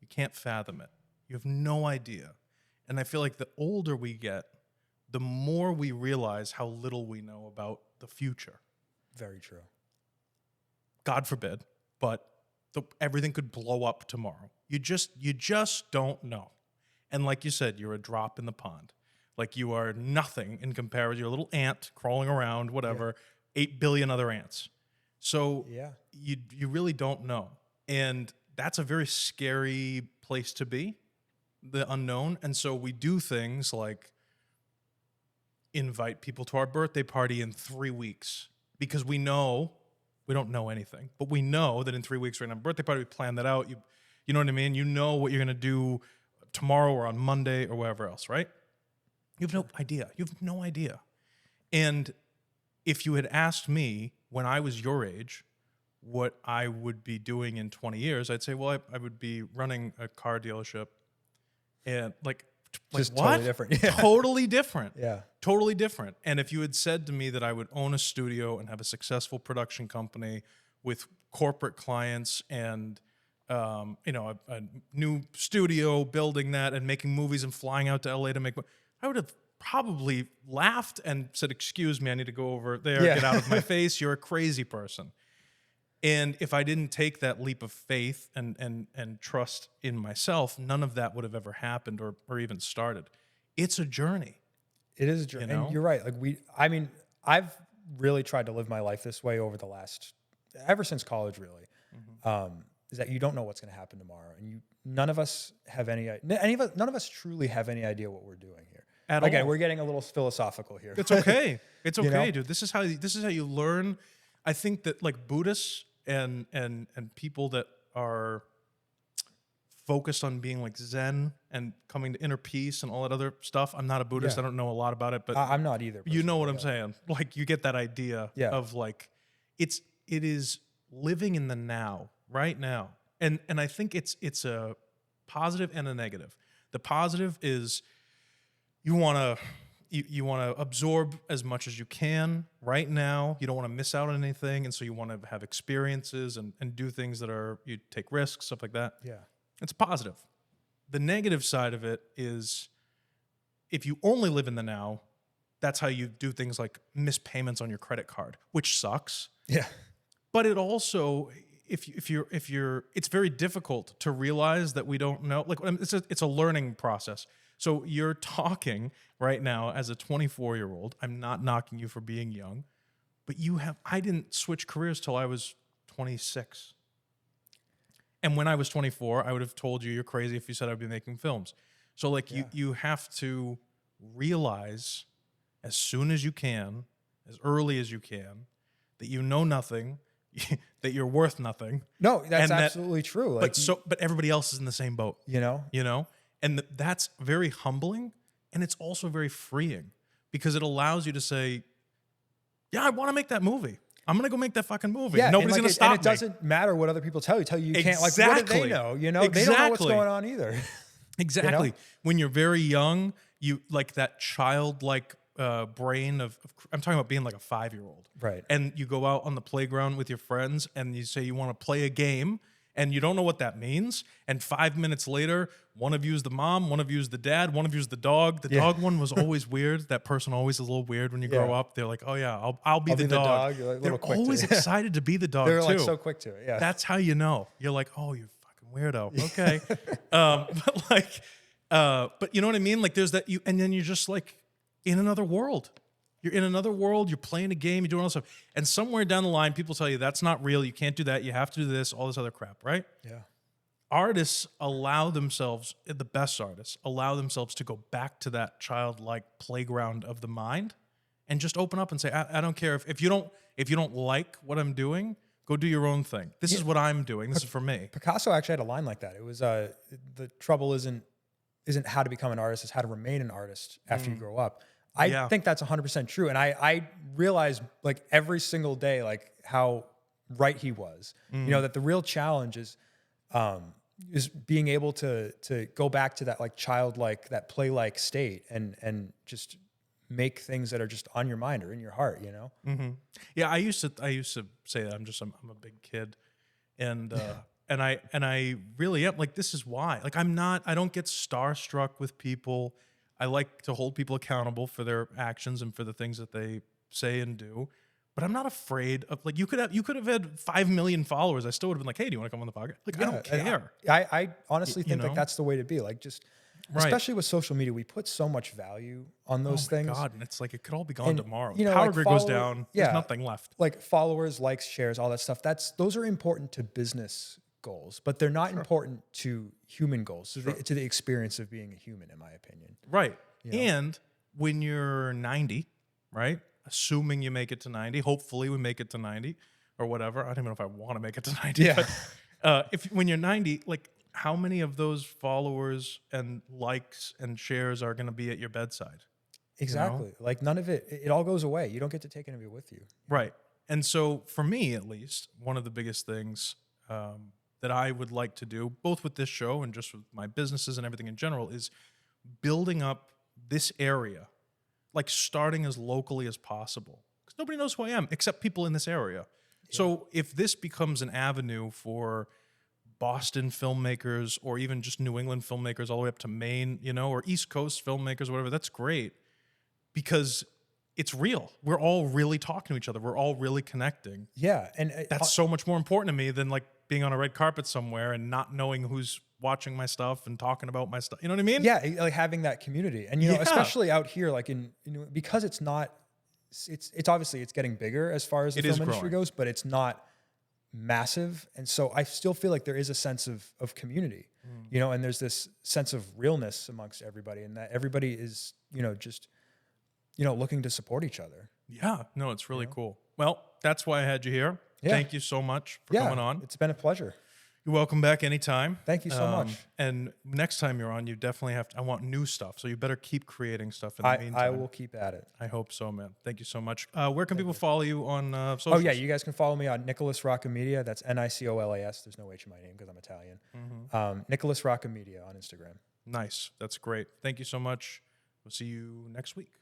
You can't fathom it. You have no idea. And I feel like the older we get, the more we realize how little we know about the future. Very true. God forbid, but everything could blow up tomorrow. You just don't know. And like you said, you're a drop in the pond. Like you are nothing in comparison. You're a little ant crawling around, whatever, 8 billion other ants. So you really don't know. And that's a very scary place to be, the unknown. And so we do things like invite people to our birthday party in 3 weeks because we know we don't know anything, but we know that in 3 weeks we're gonna have a birthday party. We plan that out. You know what I mean? You know what you're gonna do tomorrow or on Monday or wherever else, right? You have no idea. You have no idea. And if you had asked me when I was your age what I would be doing in 20 years, I'd say, well, I would be running a car dealership and like just what? Totally different. Yeah. Totally different. Yeah. Totally different. And if you had said to me that I would own a studio and have a successful production company with corporate clients and a new studio, building that and making movies and flying out to LA to make, I would have probably laughed and said, "Excuse me, I need to go over there, Yeah. get out of my face. You're a crazy person." And if I didn't take that leap of faith and trust in myself, none of that would have ever happened or even started. It's a journey. It is a journey. You know? And you're right. I've really tried to live my life this way ever since college, really. Is that you don't know what's going to happen tomorrow, and none of us truly have any idea what we're doing here. Again, we're getting a little philosophical here. It's okay. It's okay, You know? dude. This is how you learn. I think that like Buddhists and people that are focused on being like Zen and coming to inner peace and all that other stuff. I'm not a Buddhist. Yeah. I don't know a lot about it, but I'm not either. you know what I'm personally, saying. Like you get that idea of like it is living in the now, right now. And I think it's a positive and a negative. The positive is you want to absorb as much as you can right now. You don't want to miss out on anything, and so you want to have experiences and do things you take risks, stuff like that. Yeah. It's positive. The negative side of it is if you only live in the now, that's how you do things like miss payments on your credit card, which sucks. Yeah. But it also, if you're, it's very difficult to realize that we don't know. Like it's a learning process. So you're talking right now as a 24-year-old. I'm not knocking you for being young, but I didn't switch careers till I was 26. And when I was 24, I would have told you're crazy if you said I'd be making films. So like you have to realize as soon as you can, as early as you can, that you know nothing, that you're worth nothing. No, that's absolutely true. Like, but everybody else is in the same boat. You know? And that's very humbling, and it's also very freeing because it allows you to say, yeah, I want to make that movie. I'm going to go make that fucking movie. Yeah, Nobody's going to stop me. And it doesn't matter what other people tell you. You can't, like, Exactly. what do they know? You know, Exactly. They don't know what's going on either. Exactly. You know? When you're very young, you like that childlike brain of I'm talking about being like a 5-year-old. Right. And you go out on the playground with your friends and you say you want to play a game and you don't know what that means. And 5 minutes later, one of you is the mom, one of you is the dad, one of you is the dog. The dog one was always weird. That person always is a little weird when you grow up. They're like, oh yeah, I'll be the dog. You're like, They're always excited to be the dog They're too. like so quick to it. Yeah. That's how you know. You're like, oh, you fucking weirdo. Okay. But you know what I mean? Like there's that and then you're just like in another world. You're in another world, you're playing a game, you're doing all this stuff. And somewhere down the line, people tell you that's not real, you can't do that, you have to do this, all this other crap, right? Yeah. Artists allow themselves, the best artists, allow themselves to go back to that childlike playground of the mind and just open up and say, I don't care if you don't like what I'm doing, go do your own thing. This is what I'm doing. This is for me. Picasso actually had a line like that. It was the trouble isn't how to become an artist, it's how to remain an artist after you grow up. I think that's 100% true. And I realize like every single day, like how right he was, you know, that the real challenge is being able to go back to that like childlike, that play-like state and just make things that are just on your mind or in your heart, you know? Mm-hmm. Yeah. I used to say that I'm a big kid and I really am like, this is why, like, I don't get starstruck with people. I like to hold people accountable for their actions and for the things that they say and do, but I'm not afraid of like you could have had 5 million followers. I still would have been like, hey, do you want to come on the podcast? Like, I don't care. I honestly think like that's the way to be. Like just, especially with social media, we put so much value on those things. God, and it's like it could all be gone tomorrow. You know, Power like grid goes down. There's nothing left. Like followers, likes, shares, all that stuff. Those are important to business goals, but they're not important to human goals, to the experience of being a human, in my opinion. Right. You know? And when you're 90, right? Assuming you make it to 90, hopefully we make it to 90 or whatever. I don't even know if I want to make it to 90. Yeah. But when you're 90, like how many of those followers and likes and shares are going to be at your bedside? Exactly. You know? Like none of it all goes away. You don't get to take any of it with you. Right. And so for me, at least, one of the biggest things that I would like to do, both with this show and just with my businesses and everything in general, is building up this area, like starting as locally as possible. Because nobody knows who I am except people in this area. Yeah. So if this becomes an avenue for Boston filmmakers or even just New England filmmakers all the way up to Maine, you know, or East Coast filmmakers, whatever, that's great because it's real. We're all really talking to each other. We're all really connecting. Yeah. And That's so much more important to me than like being on a red carpet somewhere and not knowing who's watching my stuff and talking about my stuff. You know what I mean? yeah, like having that community. And, you know, Yeah. especially out here, like because it's not, it's obviously it's getting bigger as far as the It is film industry growing. goes, but it's not massive. And so I still feel like there is a sense of community, you know, and there's this sense of realness amongst everybody, and that everybody is, you know, just, you know, looking to support each other. Yeah. No, it's really cool. Well, that's why I had you here. Yeah. Thank you so much for coming on. It's been a pleasure. You're welcome back anytime. Thank you so much. And next time you're on, you definitely have to, I want new stuff. So you better keep creating stuff in the I meantime. will keep at it. I hope so, man. Thank you so much. Where can people follow you on social? Oh yeah, you guys can follow me on Nicolas Rocca Media. That's Nicolas. There's no H in my name because I'm Italian. Nicolas Rocca Media on Instagram. Nice. That's great. Thank you so much. We'll see you next week.